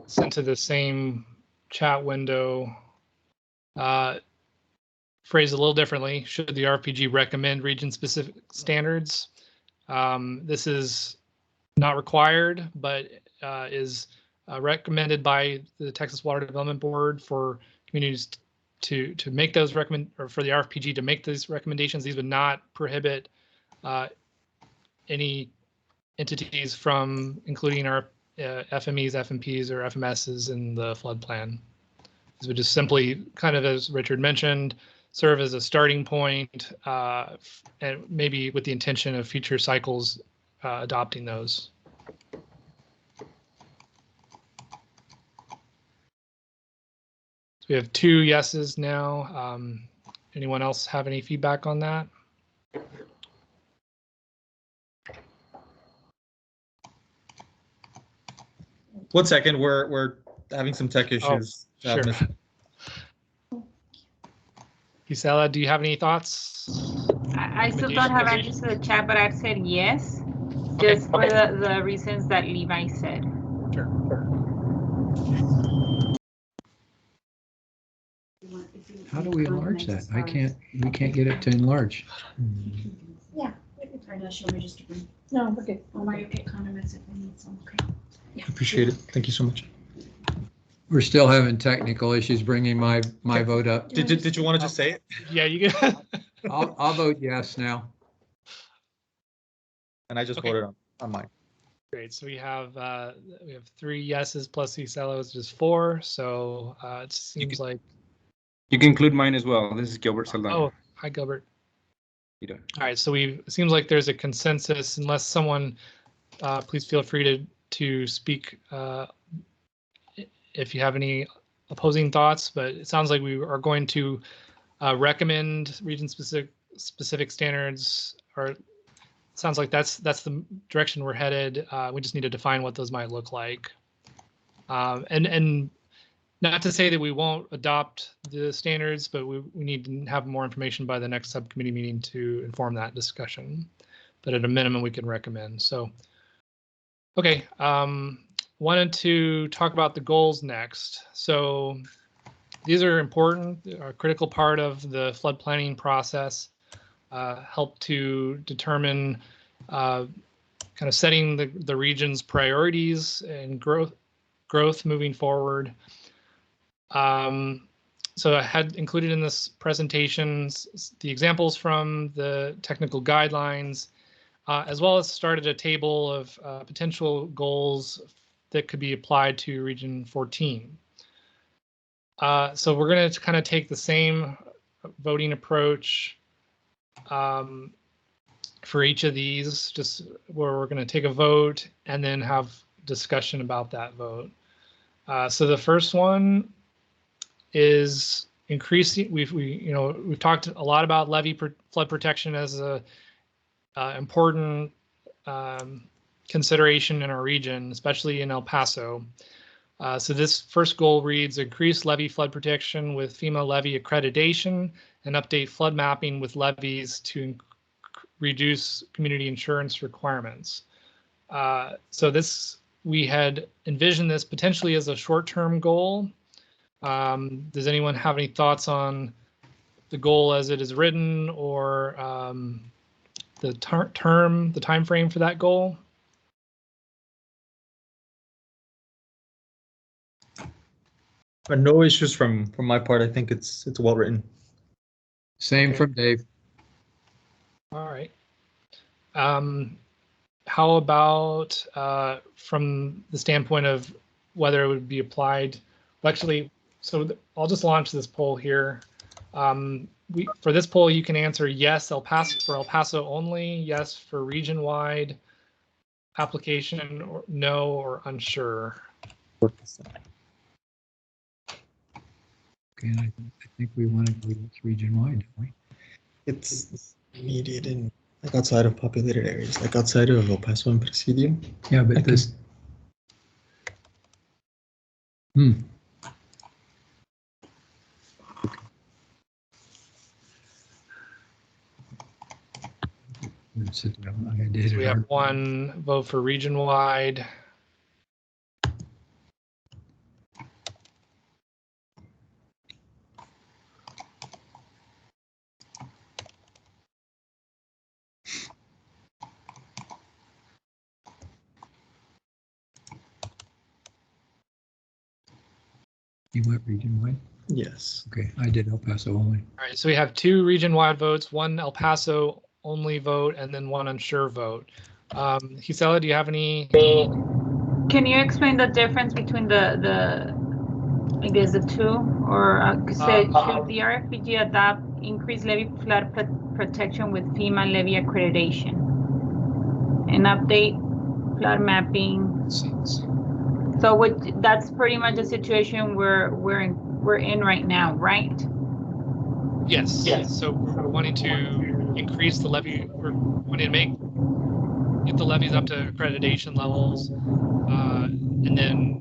sent to the same chat window, phrased a little differently. Should the RPG recommend region-specific standards? This is not required, but is recommended by the Texas Water Development Board for communities to make those for the RPG to make these recommendations. These would not prohibit any entities from including our FMEs, FMPs, or FMSs in the flood plan. This would just simply, kind of as Richard mentioned, serve as a starting point, and maybe with the intention of future cycles adopting those. So we have 2 yeses now. Anyone else have any feedback on that? One second, we're having some tech issues. Sure. Gisela, do you have any thoughts? I still don't have answers to the chat, but I've said yes, just for the reasons that Levi said. Sure. How do we enlarge that? We can't get it to enlarge. Yeah. No, we're good. I'll get condiments if we need some. Okay. Yeah. Appreciate it. Thank you so much. We're still having technical issues bringing my vote up. Did you want to just say it? Yeah, you can. I'll vote yes now. And I just voted on mine. Great. So we have 3 yeses plus Gisela is just 4. So it seems like you can include mine as well. This is Gilbert Saldana. Oh, hi Gilbert. You doing? All right. So it seems like there's a consensus. Unless someone, please feel free to speak if you have any opposing thoughts. But it sounds like we are going to recommend region-specific standards, or it sounds like that's the direction we're headed. We just need to define what those might look like. And not to say that we won't adopt the standards, but we need to have more information by the next subcommittee meeting to inform that discussion. But at a minimum, we can recommend. So, okay, wanted to talk about the goals next. So these are important, are a critical part of the flood planning process, help to determine kind of setting the region's priorities and growth moving forward. So I had included in this presentation the examples from the technical guidelines, as well as started a table of potential goals that could be applied to Region 14. So we're going to kind of take the same voting approach for each of these, just where we're going to take a vote and then have discussion about that vote. So the first one is increasing. We've talked a lot about levee flood protection as a important consideration in our region, especially in El Paso. So this first goal reads: increase levee flood protection with FEMA levee accreditation and update flood mapping with levees to reduce community insurance requirements. So we had envisioned this potentially as a short-term goal. Does anyone have any thoughts on the goal as it is written, or the time frame for that goal? No issues from my part. I think it's well written. Same from Dave. All right. how about from the standpoint of whether it would be applied? Well, actually, so I'll just launch this poll here. For this poll, you can answer yes, El Paso only, yes for region-wide application, or no or unsure. 4%. Okay, and I think we want to go with region-wide, don't we? It's needed in like outside of populated areas, like outside of El Paso and Presidio. Yeah, but this. So we have one vote for region-wide. You went region-wide? Yes. Okay, I did El Paso only. All right, so we have 2 region-wide votes, 1 El Paso only vote, and then 1 unsure vote. Gisela, do you have any? Can you explain the difference between the I guess the two, or should the RFPG adopt increased levy flood protection with FEMA levy accreditation and update flood mapping? So that's pretty much the situation we're in right now, right? Yes. So we're wanting to increase the levy. We're wanting to get the levies up to accreditation levels, and then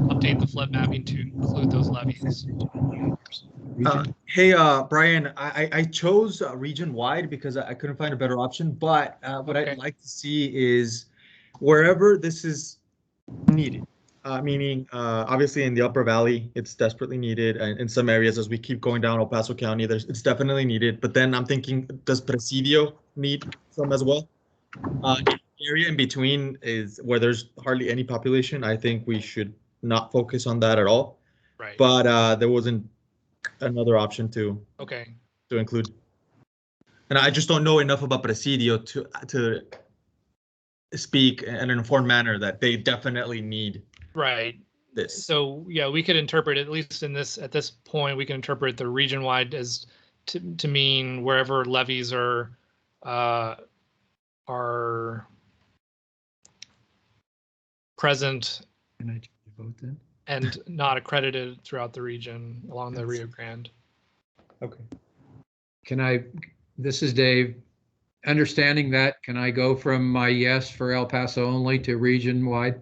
update the flood mapping to include those levies. Hey, Brian, I chose region-wide because I couldn't find a better option, but what I'd like to see is wherever this is needed, meaning obviously in the Upper Valley, it's desperately needed. And in some areas, as we keep going down El Paso County, it's definitely needed. But then I'm thinking, does Presidio need some as well? The area in between is where there's hardly any population. I think we should not focus on that at all. Right. But there wasn't another option to include. And I just don't know enough about Presidio to speak in an informed manner that they definitely need this. So yeah, we could interpret, at least at this point, we can interpret the region-wide as to mean wherever levies are present and not accredited throughout the region along the Rio Grande. Okay. This is Dave. Understanding that, can I go from my yes for El Paso only to region-wide?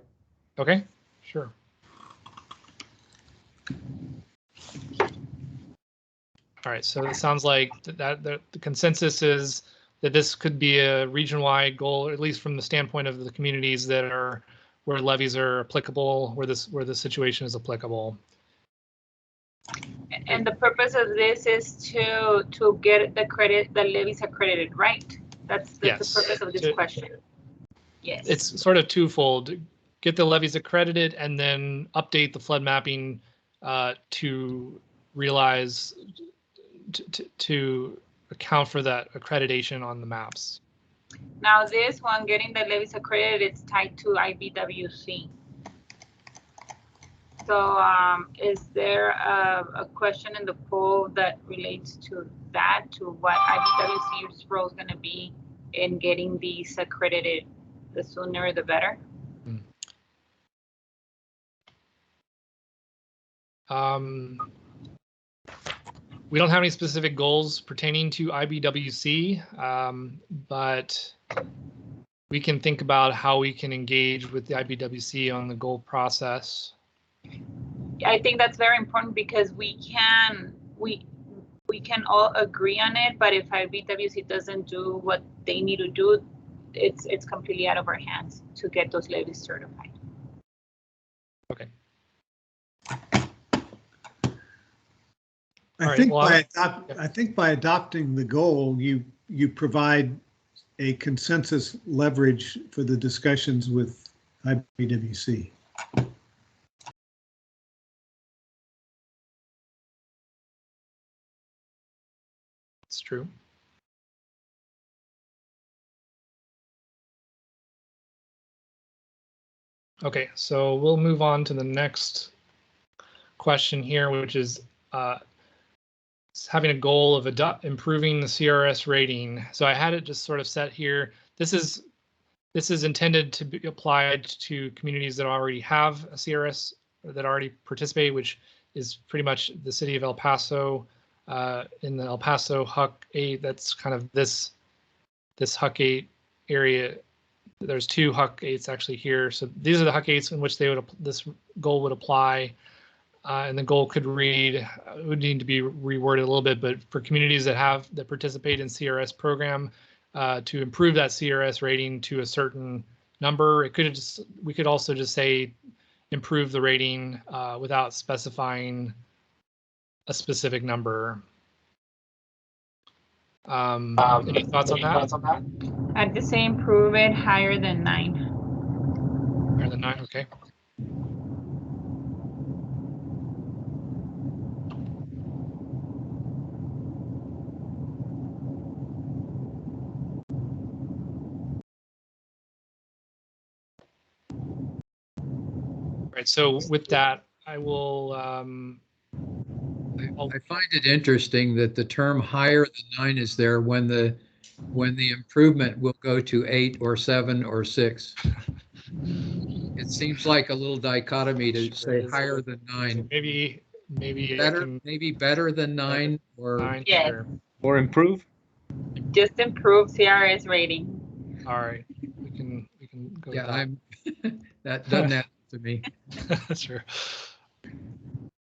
Okay, sure. All right, so it sounds like the consensus is that this could be a region-wide goal, at least from the standpoint of the communities that are where levies are applicable, where the situation is applicable. And the purpose of this is to get the levies accredited, right? That's the purpose of this question. Yes. It's sort of twofold: get the levies accredited, and then update the flood mapping to realize to account for that accreditation on the maps. Now this one, getting the levies accredited, it's tied to IBWC. So is there a question in the poll that relates to that, to what IBWC's role is going to be in getting these accredited? The sooner the better. We don't have any specific goals pertaining to IBWC, but we can think about how we can engage with the IBWC on the goal process. I think that's very important because we can all agree on it, but if IBWC doesn't do what they need to do, it's completely out of our hands to get those levies certified. Okay. I think by adopting the goal, you provide a consensus leverage for the discussions with IBWC. It's true. Okay, so we'll move on to the next question here, which is having a goal of improving the CRS rating. So I had it just sort of set here. This is intended to be applied to communities that already have a CRS or that already participate, which is pretty much the city of El Paso. In the El Paso HUC 8, that's kind of this HUC 8 area. There's 2 HUC 8s actually here. So these are the HUC 8s in which this goal would apply. And the goal could read, it would need to be reworded a little bit, but for communities that participate in CRS program, to improve that CRS rating to a certain number, we could also just say improve the rating without specifying a specific number. Any thoughts on that? I'd just say improve it higher than 9. Higher than 9, okay. Right, so with that, I will. I find it interesting that the term higher than 9 is there when the improvement will go to 8 or 7 or 6. It seems like a little dichotomy to say higher than 9. Maybe Better, maybe better than 9 or 9. Yes. Sure. Or improve? Just improve CRS rating. All right, we can go. yeah, with I'm that doesn't happen to me. Sure.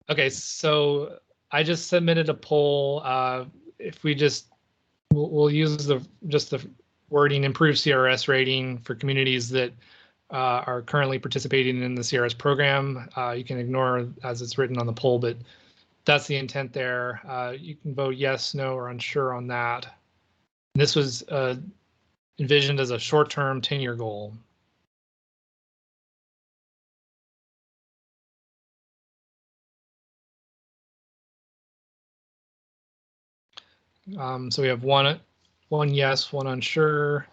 Okay, so I just submitted a poll. If we we'll use the wording improve CRS rating for communities that are currently participating in the CRS program. You can ignore as it's written on the poll, but that's the intent there. You can vote yes, no, or unsure on that. This was envisioned as a short-term 10-year goal. So we have one yes, one unsure.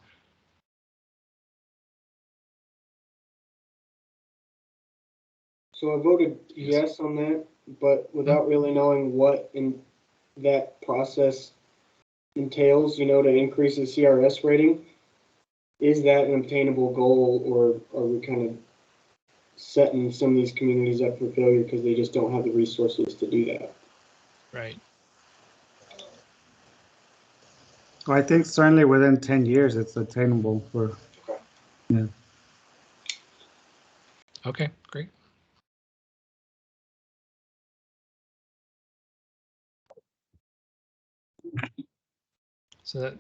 So I voted yes on that, but without really knowing what in that process entails, to increase the CRS rating. Is that an obtainable goal, or are we kind of setting some of these communities up for failure because they just don't have the resources to do that? Right. Well, I think certainly within 10 years, it's attainable for, yeah. Okay, great. So that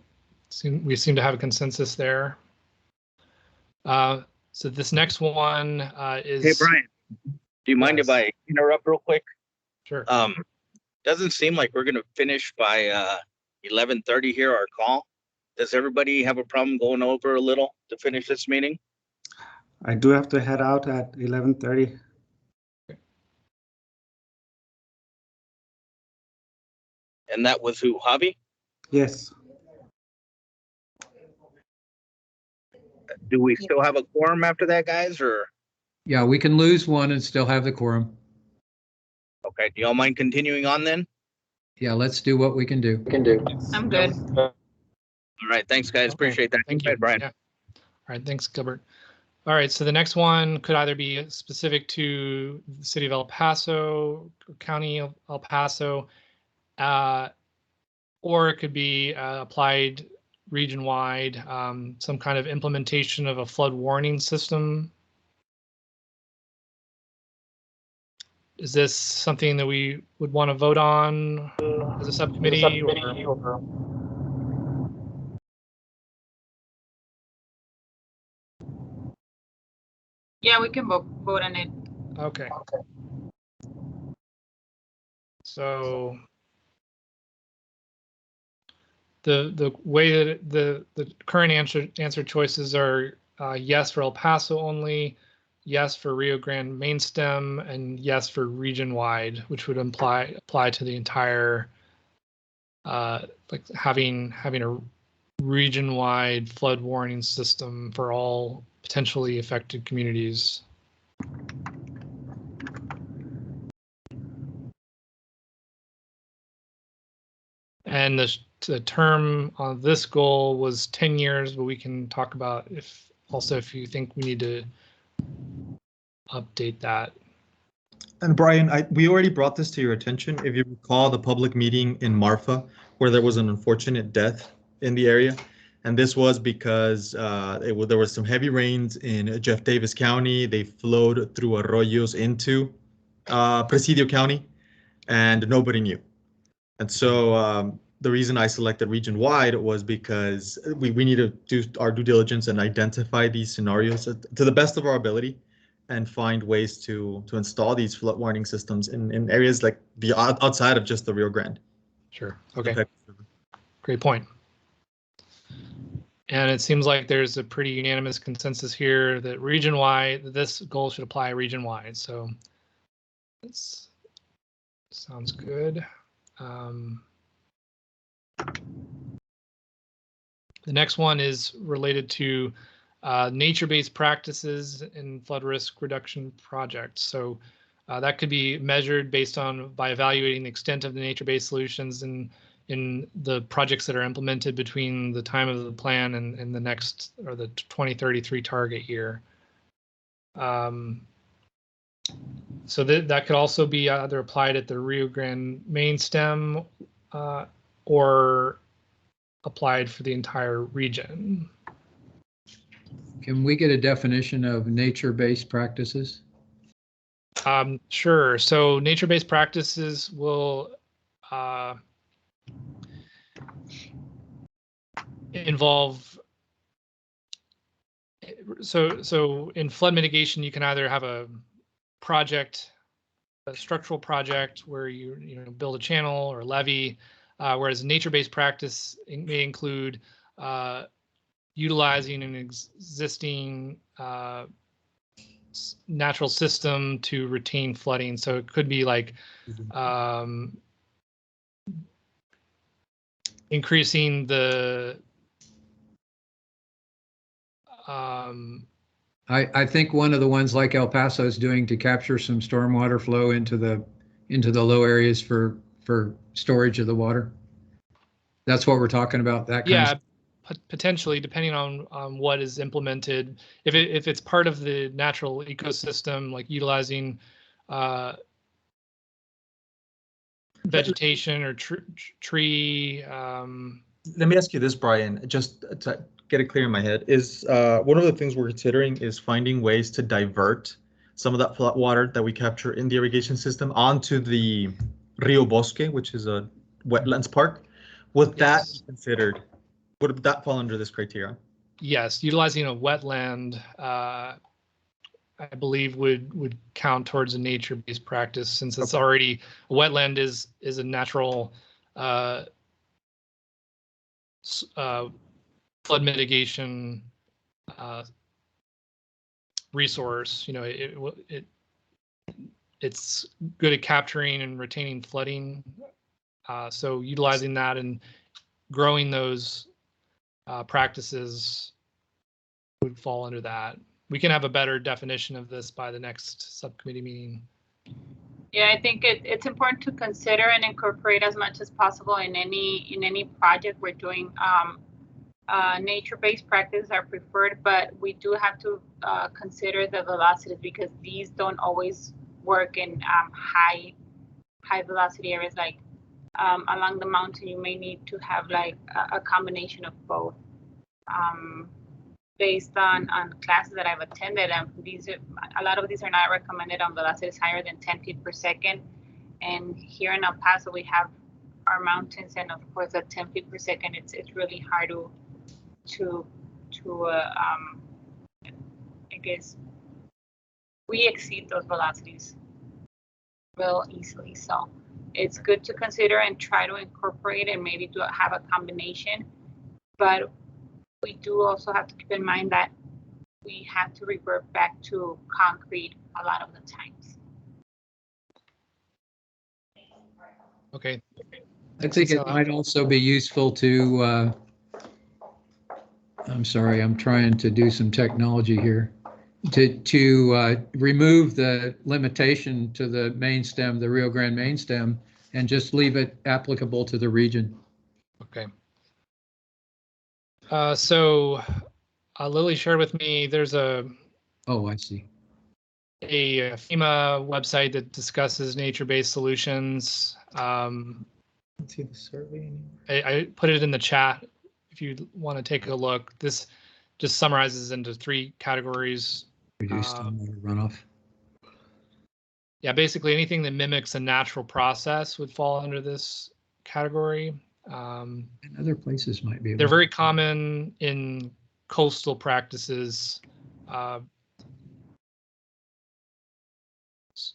we seem to have a consensus there. So this next one is. Hey, Brian, do you mind if I interrupt real quick? Sure. Doesn't seem like we're going to finish by 11:30 here, our call. Does everybody have a problem going over a little to finish this meeting? I do have to head out at 11:30. And that was who, Javi? Yes. Do we still have a quorum after that, guys, or? Yeah, we can lose one and still have the quorum. Okay, do y'all mind continuing on then? Yeah, let's do what we can do. I'm good. All right, thanks, guys. Okay, Appreciate that. Thank Go you, ahead, Brian. Yeah. All right, thanks, Gilbert. All right, so the next one could either be specific to the city of El Paso, county of El Paso, or it could be applied region-wide, some kind of implementation of a flood warning system. Is this something that we would want to vote on as a subcommittee? Or? Yeah, we can vote on it. Okay. So the way that the current answer choices are yes for El Paso only, yes for Rio Grande main stem, and yes for region wide, which would apply to the entire like having a region wide flood warning system for all potentially affected communities. And the term on this goal was 10 years, but we can talk about if you think we need to update that. And Brian, we already brought this to your attention. If you recall the public meeting in Marfa, where there was an unfortunate death in the area. And this was because there was some heavy rains in Jeff Davis County. They flowed through arroyos into Presidio County, and nobody knew. And so the reason I selected region-wide was because we need to do our due diligence and identify these scenarios to the best of our ability and find ways to install these flood warning systems in areas like outside of just the Rio Grande. Sure. Okay. Great point. And it seems like there's a pretty unanimous consensus here that region-wide, this goal should apply region-wide. So this sounds good. The next one is related to nature-based practices in flood risk reduction projects. So that could be measured by evaluating the extent of the nature-based solutions in the projects that are implemented between the time of the plan and the next, or the 2033 target year. So that could also be either applied at the Rio Grande main stem or applied for the entire region. Can we get a definition of nature-based practices? Sure. So nature-based practices will involve, so in flood mitigation, you can either have a structural project where you build a channel or levee, whereas nature-based practice may include utilizing an existing natural system to retain flooding. So it could be like increasing the I think one of the ones like El Paso is doing to capture some stormwater flow into the low areas for storage of the water. That's what we're talking about. That kind of potentially, depending on what is implemented. If it's part of the natural ecosystem, like utilizing vegetation or tree. Let me ask you this, Brian, just to get it clear in my head, is one of the things we're considering is finding ways to divert some of that flood water that we capture in the irrigation system onto the Rio Bosque, which is a wetlands park. Would that be considered? Would that fall under this criteria? Yes, utilizing a wetland, I believe would count towards a nature-based practice, since it's already a wetland is a natural flood mitigation resource. It's good at capturing and retaining flooding. So utilizing that and growing those practices would fall under that. We can have a better definition of this by the next subcommittee meeting. Yeah, I think it's important to consider and incorporate as much as possible in any project we're doing. Nature-based practices are preferred, but we do have to consider the velocities, because these don't always work in high velocity areas. Like along the mountain, you may need to have like a combination of both. Based on classes that I've attended, a lot of these are not recommended on velocities higher than 10 feet per second. And here in El Paso, we have our mountains, and of course at 10 feet per second, it's really hard to I guess we exceed those velocities real easily. So it's good to consider and try to incorporate and maybe to have a combination, but we do also have to keep in mind that we have to revert back to concrete a lot of the times. Okay. I think it might also be useful to, I'm sorry, I'm trying to do some technology here. to remove the limitation to the main stem, the Rio Grande main stem, and just leave it applicable to the region. Okay. So Lily shared with me, there's a Oh, I see. a FEMA website that discusses nature-based solutions. Let's see the survey. I put it in the chat if you want to take a look. This just summarizes into 3 categories. Reduce stormwater runoff. Yeah, basically anything that mimics a natural process would fall under this category. And other places might be able. They're very common in coastal practices.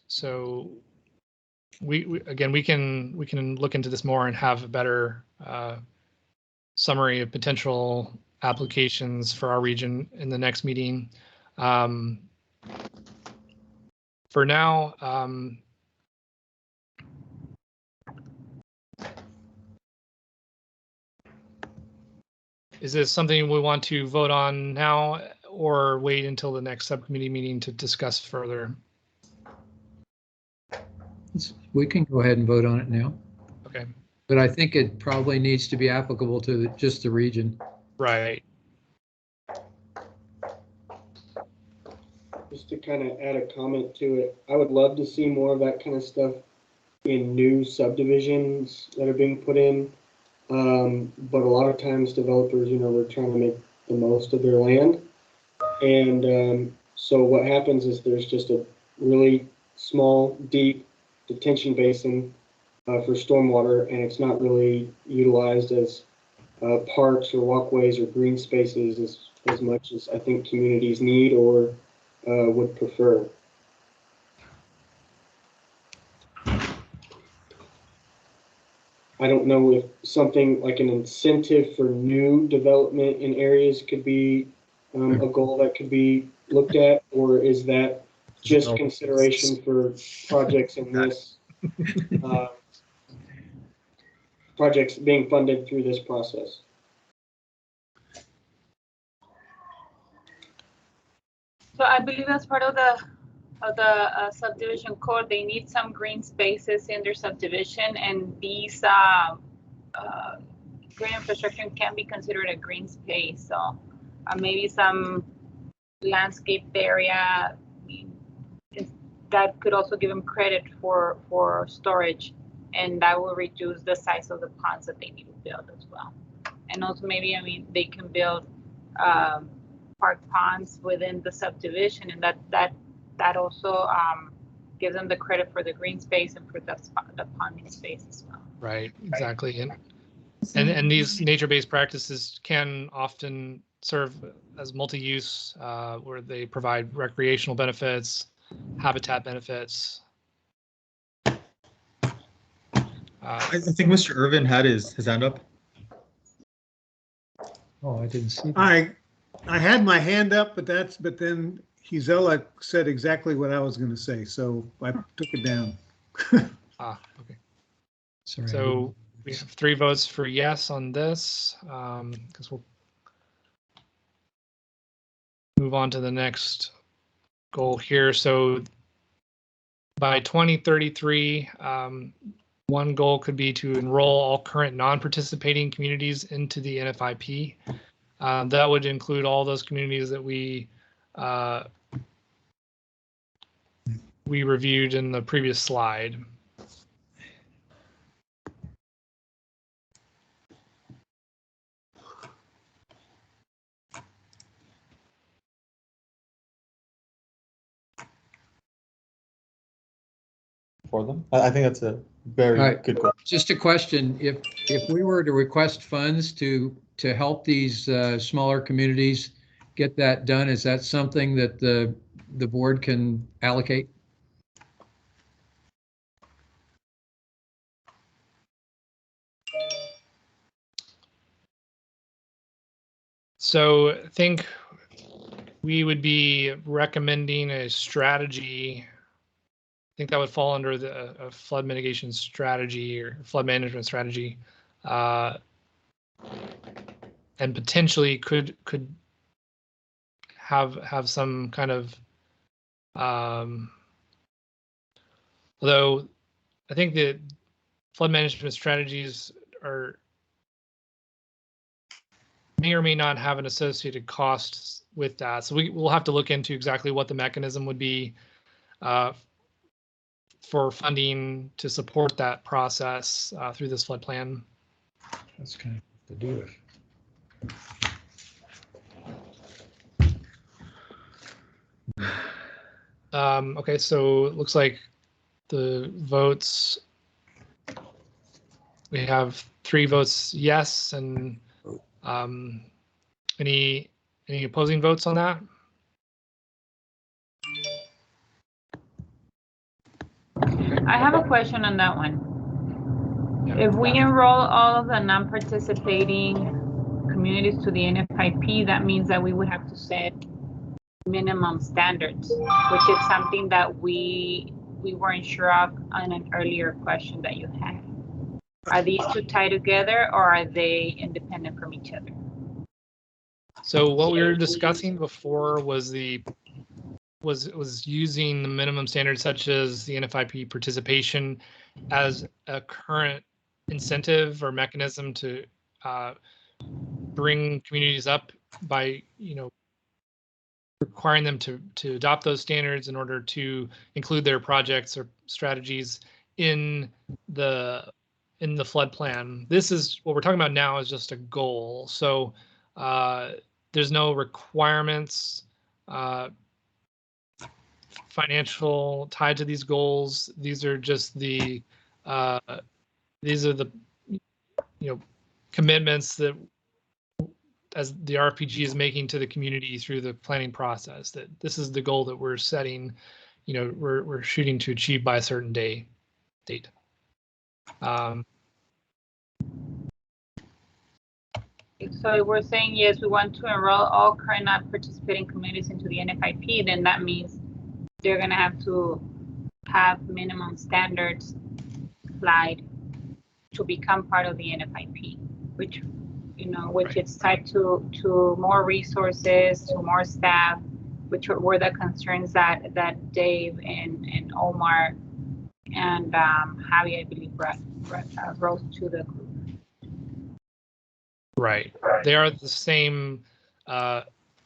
So we can look into this more and have a better summary of potential applications for our region in the next meeting. For now, is this something we want to vote on now or wait until the next subcommittee meeting to discuss further? We can go ahead and vote on it now. Okay. But I think it probably needs to be applicable to just the region. Right. Just to kind of add a comment to it, I would love to see more of that kind of stuff in new subdivisions that are being put in. But a lot of times developers, they're trying to make the most of their land. And so what happens is there's just a really small, deep detention basin for stormwater, and it's not really utilized as parks or walkways or green spaces as much as I think communities need or would prefer. I don't know if something like an incentive for new development in areas could be a goal that could be looked at, or is that just consideration for projects in this projects being funded through this process? So I believe as part of the subdivision code, they need some green spaces in their subdivision, and these green infrastructure can be considered a green space. So maybe some landscape area that could also give them credit for storage, and that will reduce the size of the ponds that they need to build as well. And also maybe, they can build park ponds within the subdivision, and that also gives them the credit for the green space and for the ponding space as well. Right, exactly. And these nature-based practices can often serve as multi-use, where they provide recreational benefits, habitat benefits. I think Mr. Irvin had his hand up. Oh, I didn't see that. I had my hand up, but then Gisela said exactly what I was going to say, so I took it down. Okay. Sorry. So we have 3 votes for yes on this, because we'll move on to the next goal here. So by 2033, one goal could be to enroll all current non-participating communities into the NFIP. That would include all those communities that we reviewed in the previous slide. For them, I think that's a very good goal. Just a question: if we were to request funds to help these smaller communities get that done, is that something that the board can allocate? So I think we would be recommending a strategy. I think that would fall under the flood mitigation strategy or flood management strategy, and potentially could have some kind of, although I think that flood management strategies may or may not have an associated cost with that. So we'll have to look into exactly what the mechanism would be for funding to support that process through this flood plan. That's kind of to do with. Okay, so it looks like the votes, we have 3 votes yes, and any opposing votes on that? I have a question on that one. Yeah. If we enroll all of the non-participating communities to the NFIP, that means that we would have to set minimum standards, which is something that we weren't sure of on an earlier question that you had. Are these two tied together, or are they independent from each other? So what we were discussing before was was using the minimum standards such as the NFIP participation as a current incentive or mechanism to bring communities up by, requiring them to adopt those standards in order to include their projects or strategies in the flood plan. This is what we're talking about now is just a goal. So there's no requirements financial tied to these goals. These are just the commitments that as the RPG is making to the community through the planning process, that this is the goal that we're setting, we're shooting to achieve by a certain date. So we're saying, yes, we want to enroll all current not participating communities into the NFIP, then that means they're going to have minimum standards applied to become part of the NFIP, which is tied to more resources, to more staff, which were the concerns that Dave and Omar and Javi, I believe, wrote to the group. Right. They are the same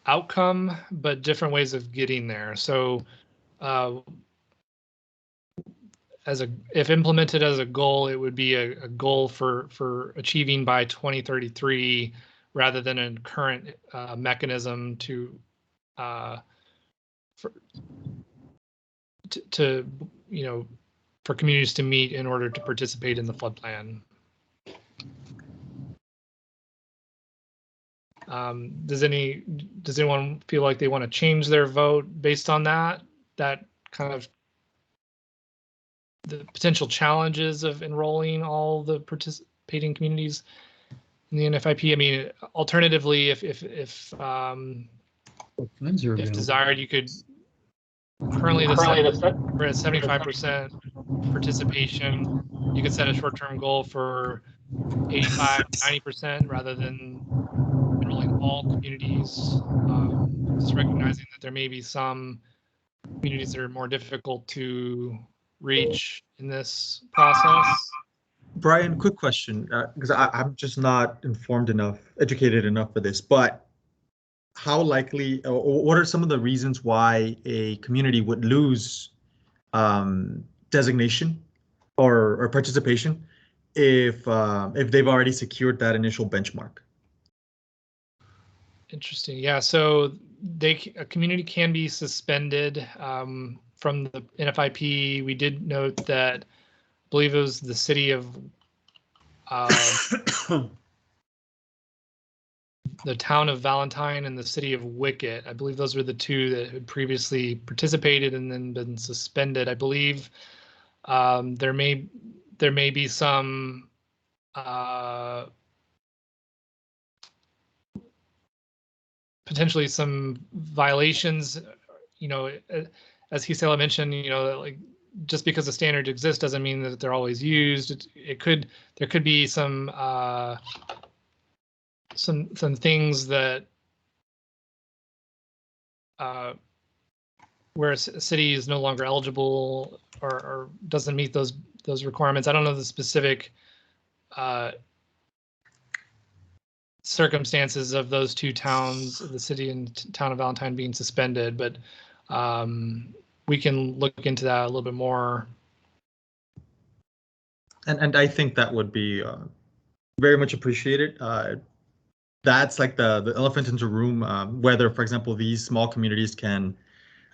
outcome, but different ways of getting there. So if implemented as a goal, it would be a goal for achieving by 2033 rather than a current mechanism for communities to meet in order to participate in the flood plan. Does anyone feel like they want to change their vote based on that kind of the potential challenges of enrolling all the participating communities in the NFIP? I mean, alternatively, if desired, you could currently we're at 75% participation. You could set a short-term goal for 85-90% rather than enrolling all communities. Just recognizing that there may be some communities that are more difficult to reach in this process. Brian, quick question, because I'm just not informed enough, educated enough for this, but how likely, or what are some of the reasons why a community would lose designation or participation if they've already secured that initial benchmark? Interesting. Yeah. So a community can be suspended from the NFIP. We did note that I believe it was the city of the town of Valentine and the city of Wicket. I believe those were the two that had previously participated and then been suspended. I believe there may be some potentially some violations, as Gisela mentioned, like just because the standards exist doesn't mean that they're always used. There could be some things that where a city is no longer eligible or doesn't meet those requirements. I don't know the specific circumstances of those two towns, the city and town of Valentine being suspended, but we can look into that a little bit more. And I think that would be very much appreciated. That's like the elephant in the room, whether, for example, these small communities can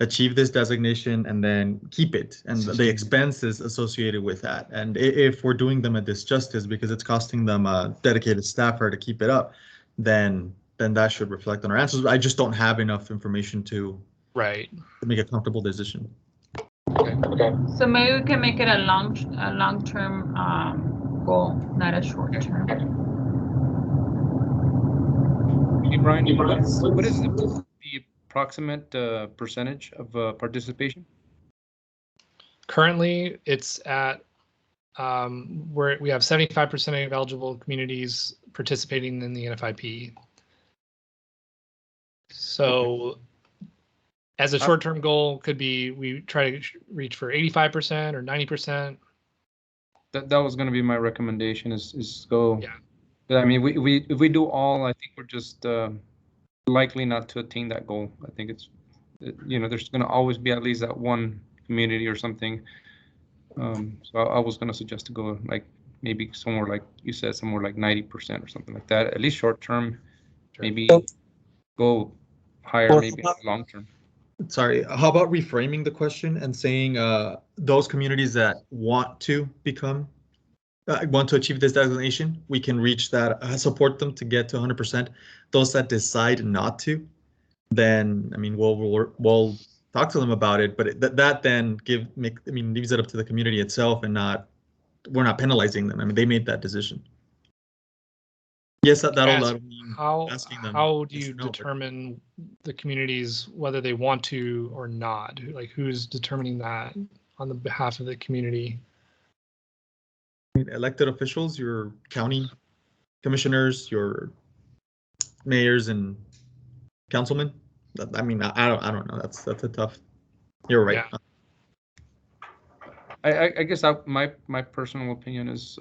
achieve this designation and then keep it, and the expenses associated with that. And if we're doing them a disjustice because it's costing them a dedicated staffer to keep it up, then that should reflect on our answers. I just don't have enough information to make a comfortable decision. Okay. So maybe we can make it a long-term goal, not a short-term. Hey, Brian, what is the approximate percentage of participation? Currently, it's at where we have 75% of eligible communities participating in the NFIP. So as a short-term goal could be we try to reach for 85% or 90%. That was going to be my recommendation is go. Yeah. But I mean, if we do all, I think we're just likely not to attain that goal. I think it's, there's going to always be at least that one community or something. So I was going to suggest to go like maybe somewhere like you said, somewhere like 90% or something like that. At least short term, maybe go higher, maybe long term. Sorry, how about reframing the question and saying those communities that want to achieve this designation, we can reach that, support them to get to 100%. Those that decide not to, then I mean we'll talk to them about it, but that then leaves it up to the community itself, and we're not penalizing them. I mean, they made that decision. Yes, that'll mean asking them. How do you determine the communities whether they want to or not? Like, who's determining that on the behalf of the community? Elected officials, your county commissioners, your mayors and councilmen. I mean, I don't know. That's a tough. You're right. Yeah. I guess my personal opinion is,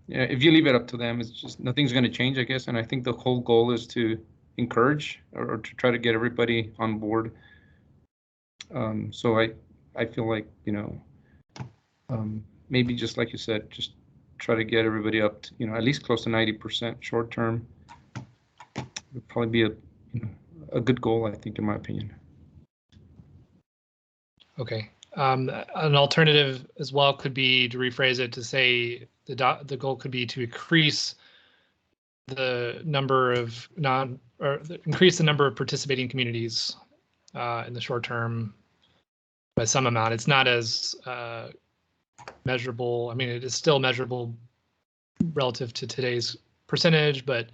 if you leave it up to them, it's just nothing's going to change, I guess. And I think the whole goal is to encourage or to try to get everybody on board. So I feel like, maybe just like you said, just try to get everybody up to, at least close to 90% short term. Would probably be a good goal, I think, in my opinion. Okay. An alternative as well could be to rephrase it to say the goal could be to increase the number of increase the number of participating communities in the short term by some amount. It's not as measurable. I mean, it is still measurable relative to today's percentage, but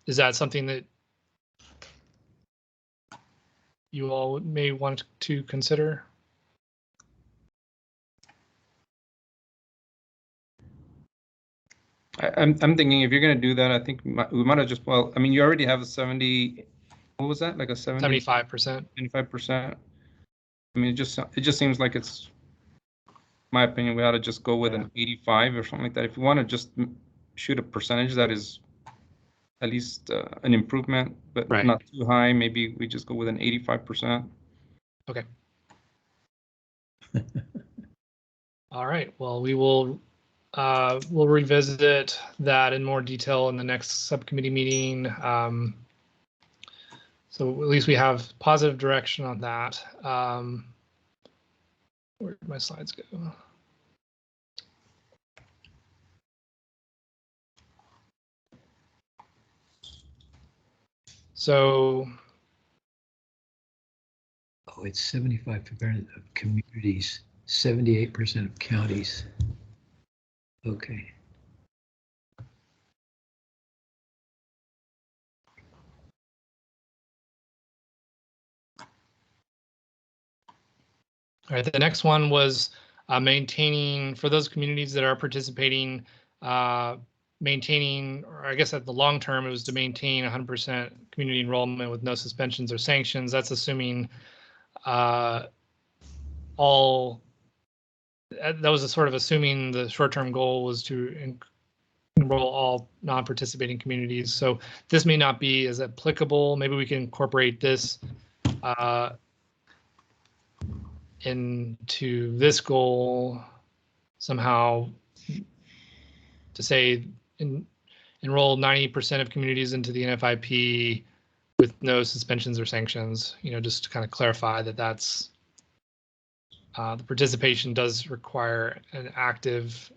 is that something that you all may want to consider? I'm thinking if you're going to do that, I think we might have just, I mean, you already have a 70, what was that? Like a 75%. 75%. I mean, it just seems like it's, my opinion, we ought to just go with an 85 or something like that. If you want to just shoot a percentage that is at least an improvement, but not too high, maybe we just go with an 85%. Okay. All right. Well, we will we'll revisit that in more detail in the next subcommittee meeting. So at least we have positive direction on that. Where did my slides go? So, it's 75% of communities, 78% of counties. Okay. All right, the next one was maintaining, for those communities that are participating, maintaining, or I guess at the long term, it was to maintain 100% community enrollment with no suspensions or sanctions. That's assuming that was a sort of assuming the short-term goal was to enroll all non-participating communities. So this may not be as applicable. Maybe we can incorporate this into this goal somehow, to say enroll 90% of communities into the NFIP with no suspensions or sanctions, just to kind of clarify that that's the participation does require an active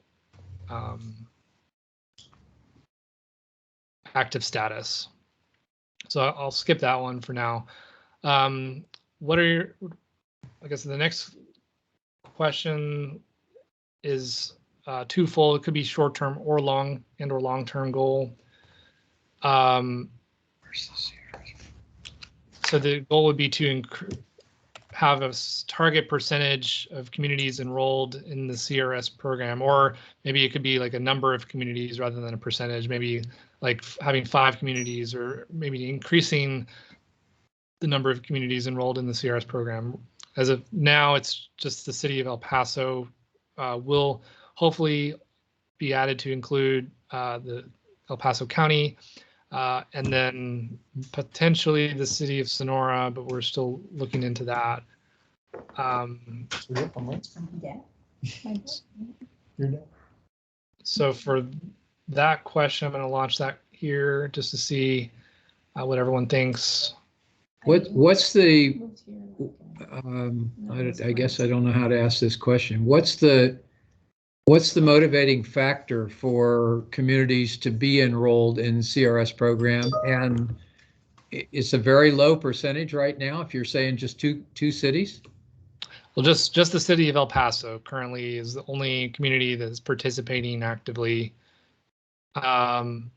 status. So I'll skip that one for now. What are I guess the next question is twofold. It could be short-term or long-term goal. So the goal would be to have a target percentage of communities enrolled in the CRS program, or maybe it could be like a number of communities rather than a percentage, maybe like having 5 communities, or maybe increasing the number of communities enrolled in the CRS program. As of now, it's just the city of El Paso. Will hopefully be added to include the El Paso County, and then potentially the city of Sonora, but we're still looking into that. So for that question, I'm going to launch that here just to see what everyone thinks. What's the, I guess I don't know how to ask this question. What's the motivating factor for communities to be enrolled in the CRS program? And it's a very low percentage right now, if you're saying just two cities? Well, just the city of El Paso currently is the only community that's participating actively. And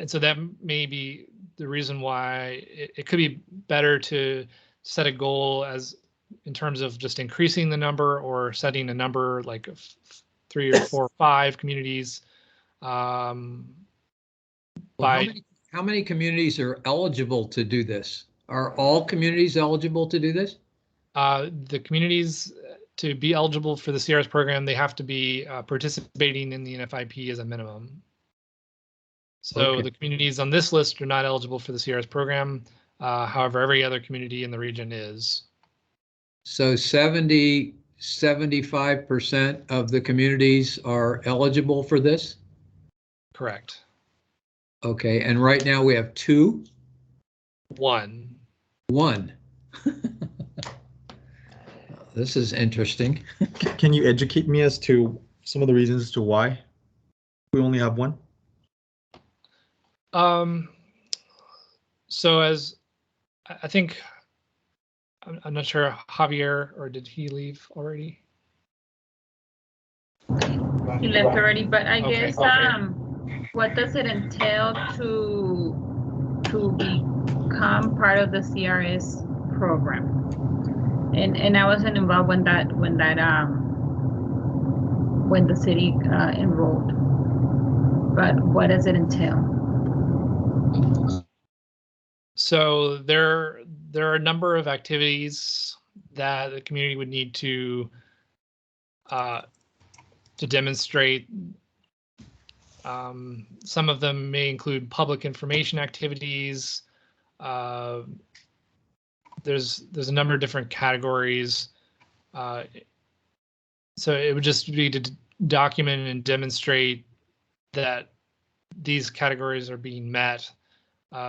so that may be the reason why it could be better to set a goal as in terms of just increasing the number, or setting a number like 3 or 4 or 5 communities. How many communities are eligible to do this? Are all communities eligible to do this? The communities to be eligible for the CRS program, they have to be participating in the NFIP as a minimum. So okay. The communities on this list are not eligible for the CRS program. However, every other community in the region is. So 75% of the communities are eligible for this? Correct. Okay, and right now we have 2? 1. This is interesting. Can you educate me as to some of the reasons as to why we only have 1? So as I think, I'm not sure, Javier, or did he leave already? He left already, but I guess what does it entail to become part of the CRS program? And I wasn't involved when the city enrolled. But what does it entail? So there are a number of activities that the community would need to demonstrate. Some of them may include public information activities. There's a number of different categories. So it would just be to document and demonstrate that these categories are being met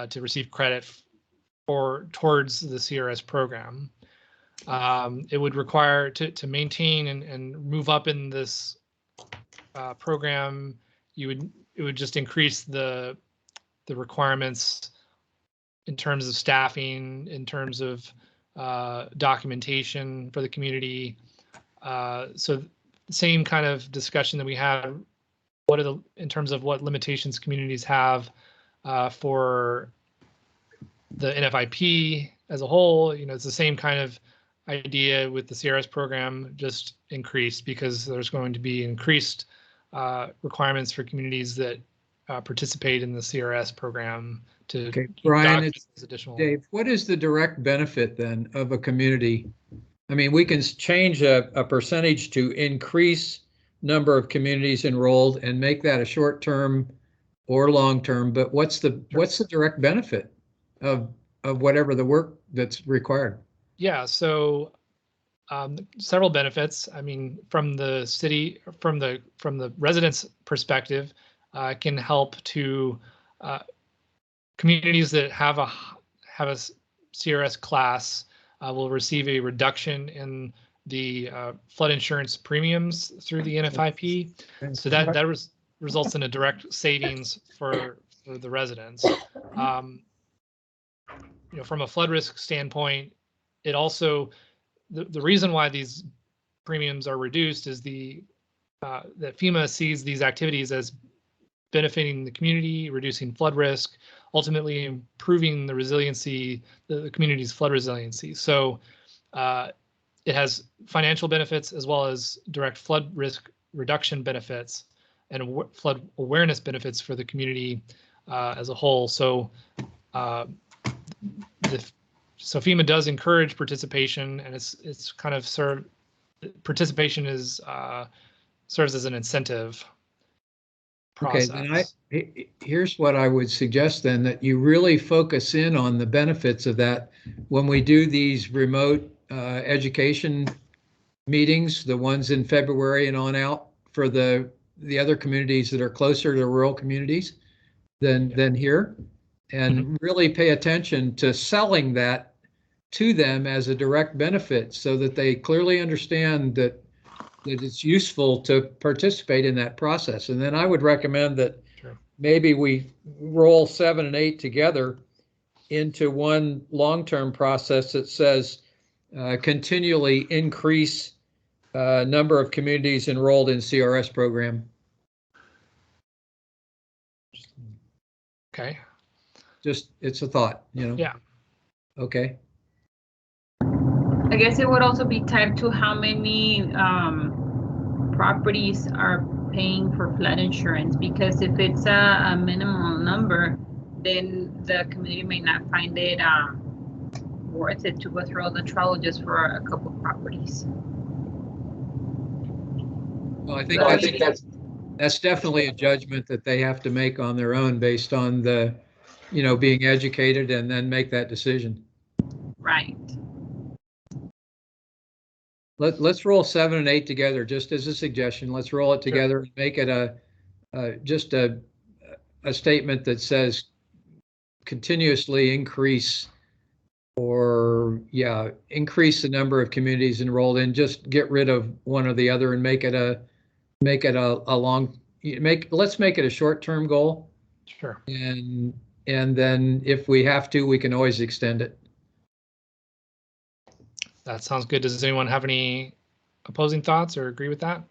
to receive credit towards the CRS program. It would require to maintain and move up in this program. It would just increase the requirements in terms of staffing, in terms of documentation for the community. So same kind of discussion that we had. In terms of what limitations communities have for the NFIP as a whole? It's the same kind of idea with the CRS program, just increased because there's going to be increased requirements for communities that participate in the CRS program to Okay, Brian, it's additional. Dave, what is the direct benefit then of a community? I mean, we can change a percentage to increase number of communities enrolled and make that a short-term or long-term, but what's the direct benefit of whatever the work that's required? Yeah, so several benefits. I mean, from the city, from the residents' perspective, can help to communities that have a CRS class will receive a reduction in the flood insurance premiums through the NFIP. So that results in a direct savings for the residents. You know, from a flood risk standpoint, it also the reason why these premiums are reduced is that FEMA sees these activities as benefiting the community, reducing flood risk, ultimately improving the resiliency, the community's flood resiliency. So it has financial benefits as well as direct flood risk reduction benefits and flood awareness benefits for the community as a whole. So FEMA does encourage participation, and it's kind of participation is serves as an incentive process. Okay, then here's what I would suggest then, that you really focus in on the benefits of that when we do these remote education meetings, the ones in February and on out for the other communities that are closer to rural communities than here, and really pay attention to selling that to them as a direct benefit so that they clearly understand that it's useful to participate in that process. And then I would recommend that maybe we roll 7 and 8 together into one long-term process that says continually increase number of communities enrolled in CRS program. Okay. Just, it's a thought, you know? Yeah. Okay. I guess it would also be tied to how many properties are paying for flood insurance, because if it's a minimum number, then the community may not find it worth it to go through all the trouble just for a couple of properties. Well, I think that's definitely a judgment that they have to make on their own based on the, you know, being educated, and then make that decision. Right. Let's roll 7 and 8 together, just as a suggestion. Let's roll it together and make it just a statement that says continuously increase, or increase the number of communities enrolled, and just get rid of one or the other and make it a let's make it a short-term goal. Sure. And then if we have to, we can always extend it. That sounds good. Does anyone have any opposing thoughts or agree with that?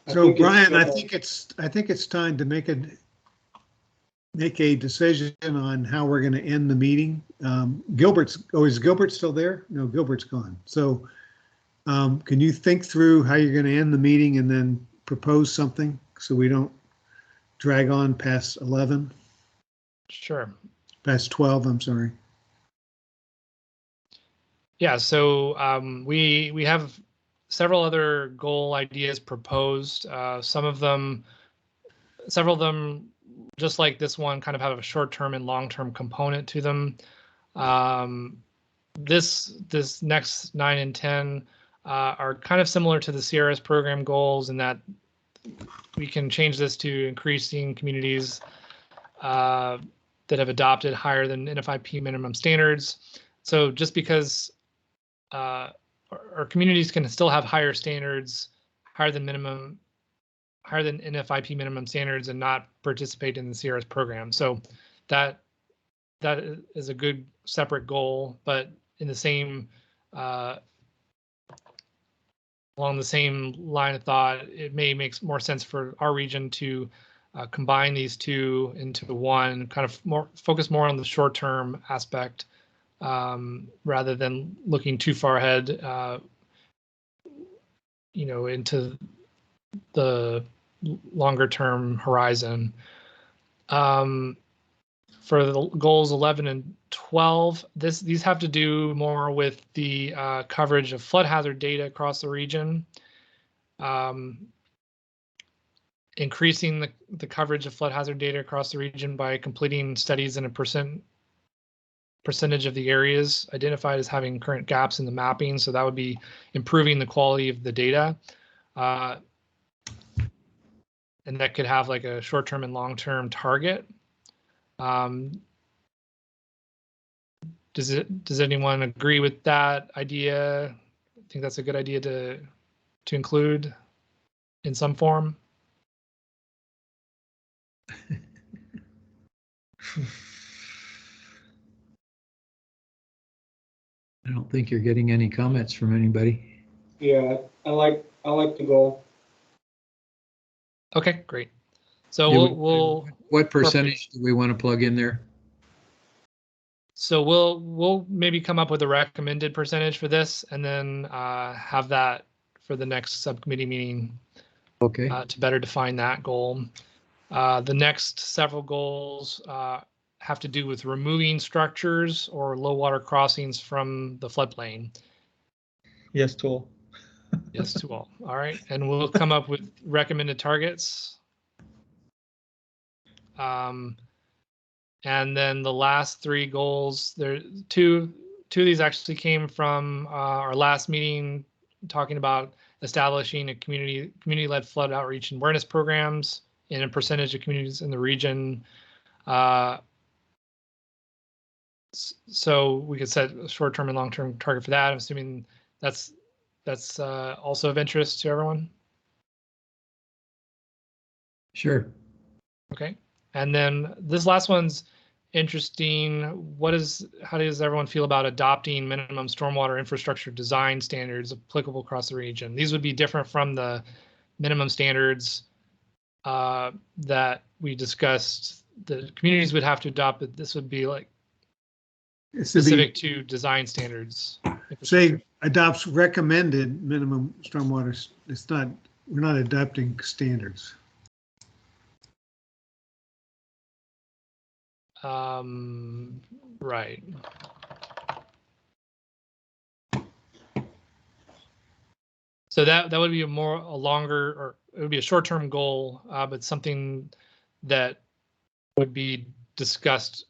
So Brian, I think it's time to make a decision on how we're going to end the meeting. Is Gilbert still there? No, Gilbert's gone. So can you think through how you're going to end the meeting and then propose something so we don't drag on past 11? Sure. Past 12, I'm sorry. Yeah, so we have several other goal ideas proposed. Several of them, just like this one, kind of have a short-term and long-term component to them. This next 9 and 10 are kind of similar to the CRS program goals in that we can change this to increasing communities that have adopted higher than NFIP minimum standards. So just because our communities can still have higher standards, higher than NFIP minimum standards, and not participate in the CRS program. So that is a good separate goal, but in the same along the same line of thought, it may make more sense for our region to combine these two into one, kind of focus more on the short-term aspect rather than looking too far ahead, into the longer term horizon. For the goals 11 and 12, these have to do more with the coverage of flood hazard data across the region. Increasing the coverage of flood hazard data across the region by completing studies in a percentage of the areas identified as having current gaps in the mapping. So that would be improving the quality of the data. And that could have like a short-term and long-term target. Does anyone agree with that idea? I think that's a good idea to include in some form. I don't think you're getting any comments from anybody. Yeah, I like the goal. Okay, great. So we'll what percentage do we want to plug in there? So we'll maybe come up with a recommended percentage for this, and then have that for the next subcommittee meeting. Okay. To better define that goal. The next several goals have to do with removing structures or low water crossings from the floodplain. Yes to all. Yes to all. All right, and we'll come up with recommended targets. And then the last three goals, there two of these actually came from our last meeting, talking about establishing a community-led flood outreach and awareness programs in a percentage of communities in the region. So we could set a short-term and long-term target for that. I'm assuming that's also of interest to everyone. Sure. Okay. And then this last one's interesting. How does everyone feel about adopting minimum stormwater infrastructure design standards applicable across the region? These would be different from the minimum standards that we discussed. The communities would have to adopt, but this would be like specific to design standards. Say adopts recommended minimum stormwater. We're not adopting standards. Right. So that would be a longer, or it would be a short-term goal, but something that would be discussed,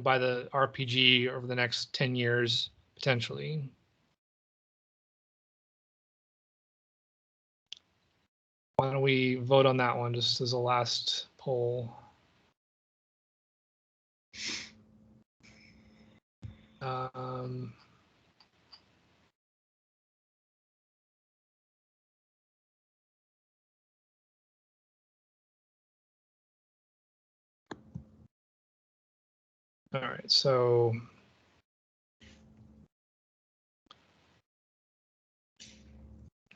by the RPG over the next 10 years, potentially. Why don't we vote on that one just as a last poll? All right, so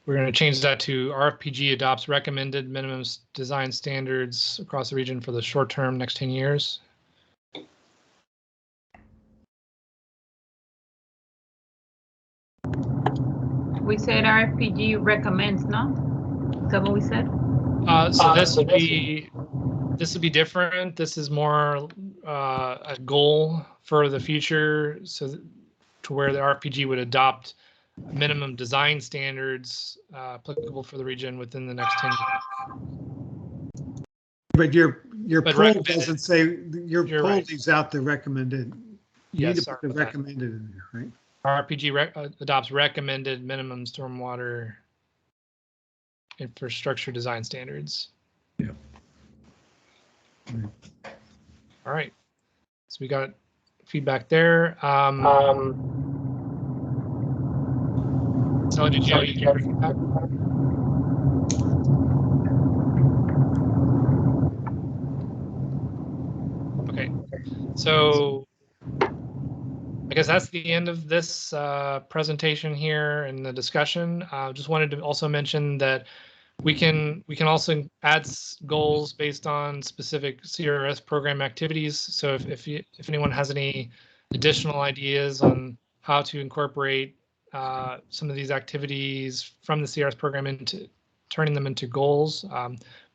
we're going to change that to RFPG adopts recommended minimum design standards across the region for the short term next 10 years. We said RFPG recommends, no? Is that what we said? So this would be different. This is more a goal for the future, so to where the RPG would adopt minimum design standards applicable for the region within the next 10 years. But your poll doesn't say, your poll right. leaves out the recommended. You Yes, need to put the recommended in there, right? RPG adopts recommended minimum stormwater infrastructure design standards. Yeah. All right. So we got feedback there. So did you get feedback? Okay. So I guess that's the end of this presentation here and the discussion. Just wanted to also mention that we can also add goals based on specific CRS program activities. So if anyone has any additional ideas on how to incorporate some of these activities from the CRS program into turning them into goals,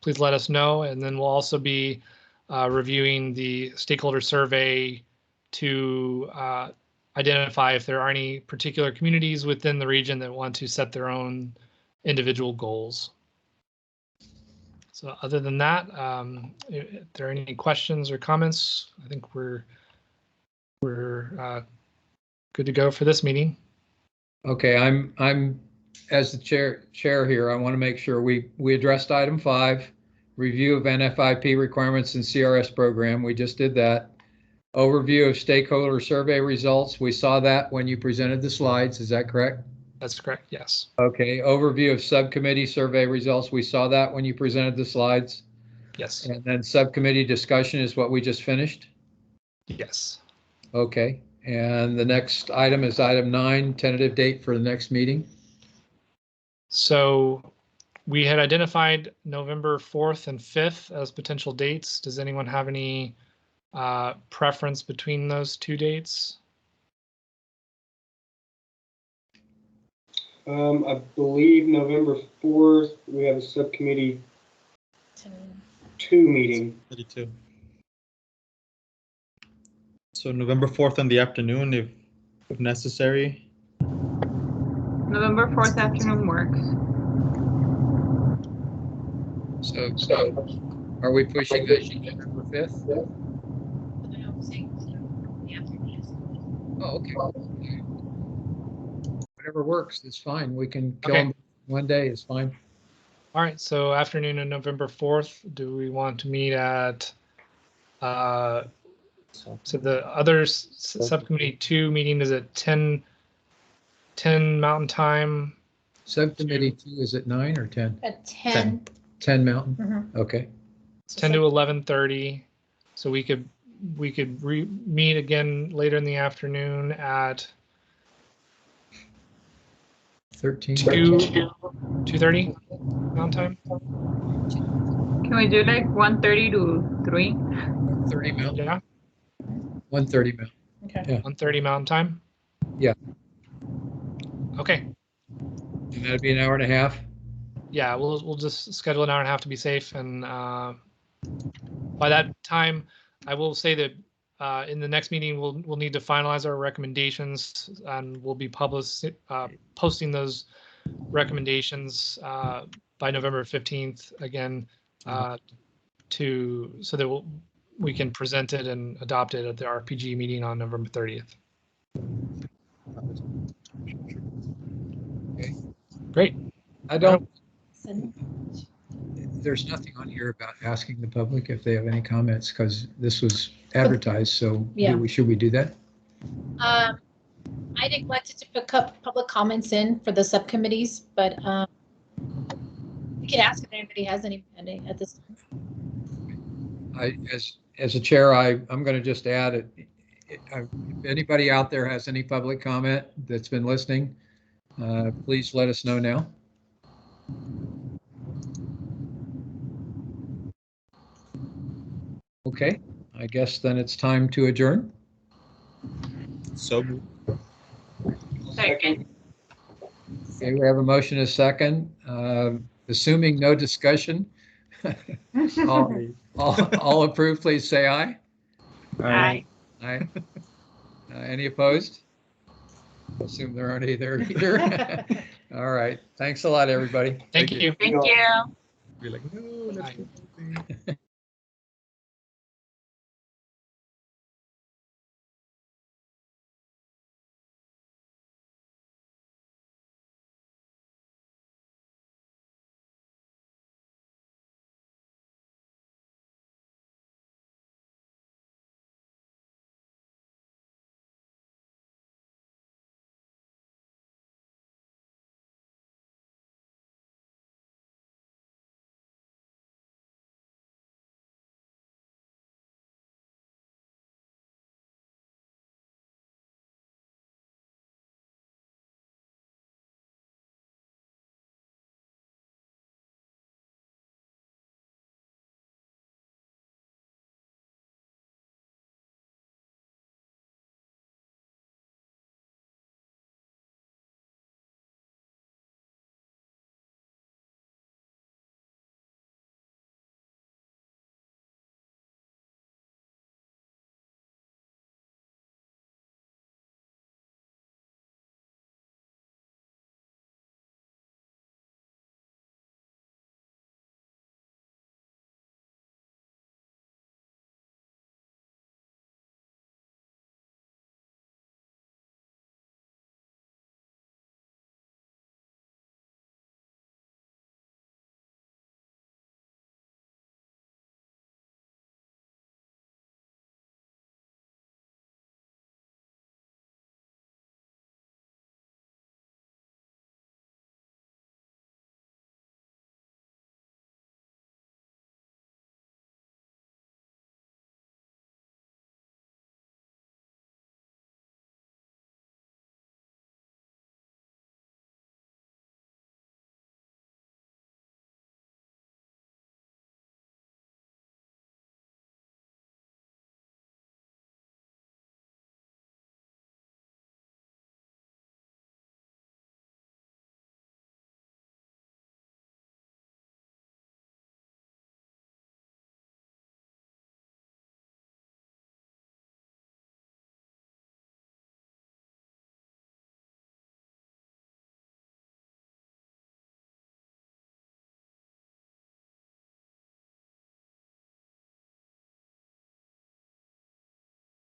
please let us know. And then we'll also be reviewing the stakeholder survey to identify if there are any particular communities within the region that want to set their own individual goals. So other than that, if there are any questions or comments, I think we're good to go for this meeting. Okay, I'm as the chair here, I want to make sure we addressed item 5, review of NFIP requirements and CRS program. We just did that. Overview of stakeholder survey results. We saw that when you presented the slides. Is that correct? That's correct, yes. Okay, overview of subcommittee survey results. We saw that when you presented the slides. Yes. And then subcommittee discussion is what we just finished? Yes. Okay, and the next item is item 9, tentative date for the next meeting. So we had identified November 4th and 5th as potential dates. Does anyone have any preference between those two dates? I believe November 4th, we have a subcommittee 2 meeting. 32. So November 4th in the afternoon, if necessary. November 4th afternoon works. So are we pushing that November 5th? Oh, okay. Whatever works, it's fine. We can kill them one day, it's fine. All right, so afternoon on November 4th, do we want to meet at, so the other subcommittee 2 meeting is at 10 Mountain Time. Subcommittee 2 is at 9 or 10? At 10. 10 Mountain, Mhm. okay. It's 10 to 11:30. So we could meet again later in the afternoon at 13. 2:30 Mountain Time. Can we do like 1:30 to 3? 1:30 Mountain. Yeah. 1:30 Mountain. Okay. Yeah. 1:30 Mountain Time. Yeah. Okay. And that'd be an hour and a half. Yeah, we'll just schedule an hour and a half to be safe, and by that time, I will say that in the next meeting we'll need to finalize our recommendations, and we'll be posting those recommendations by November 15th again, so that we can present it and adopt it at the RPG meeting on November 30th. Okay. Great. There's nothing on here about asking the public if they have any comments, because this was advertised, so Yeah. should we do that? I neglected to put public comments in for the subcommittees, but you can ask if anybody has any at this time. As a chair, I'm going to just add, if anybody out there has any public comment that's been listening, please let us know now. Okay, I guess then it's time to adjourn. So Second. Okay, we have a motion and a second. Assuming no discussion, all approved, please say aye. Aye. Aye. Any opposed? I assume there aren't either. All right. Thanks a lot, everybody. Thank you. Thank you. you're like, no, let's go.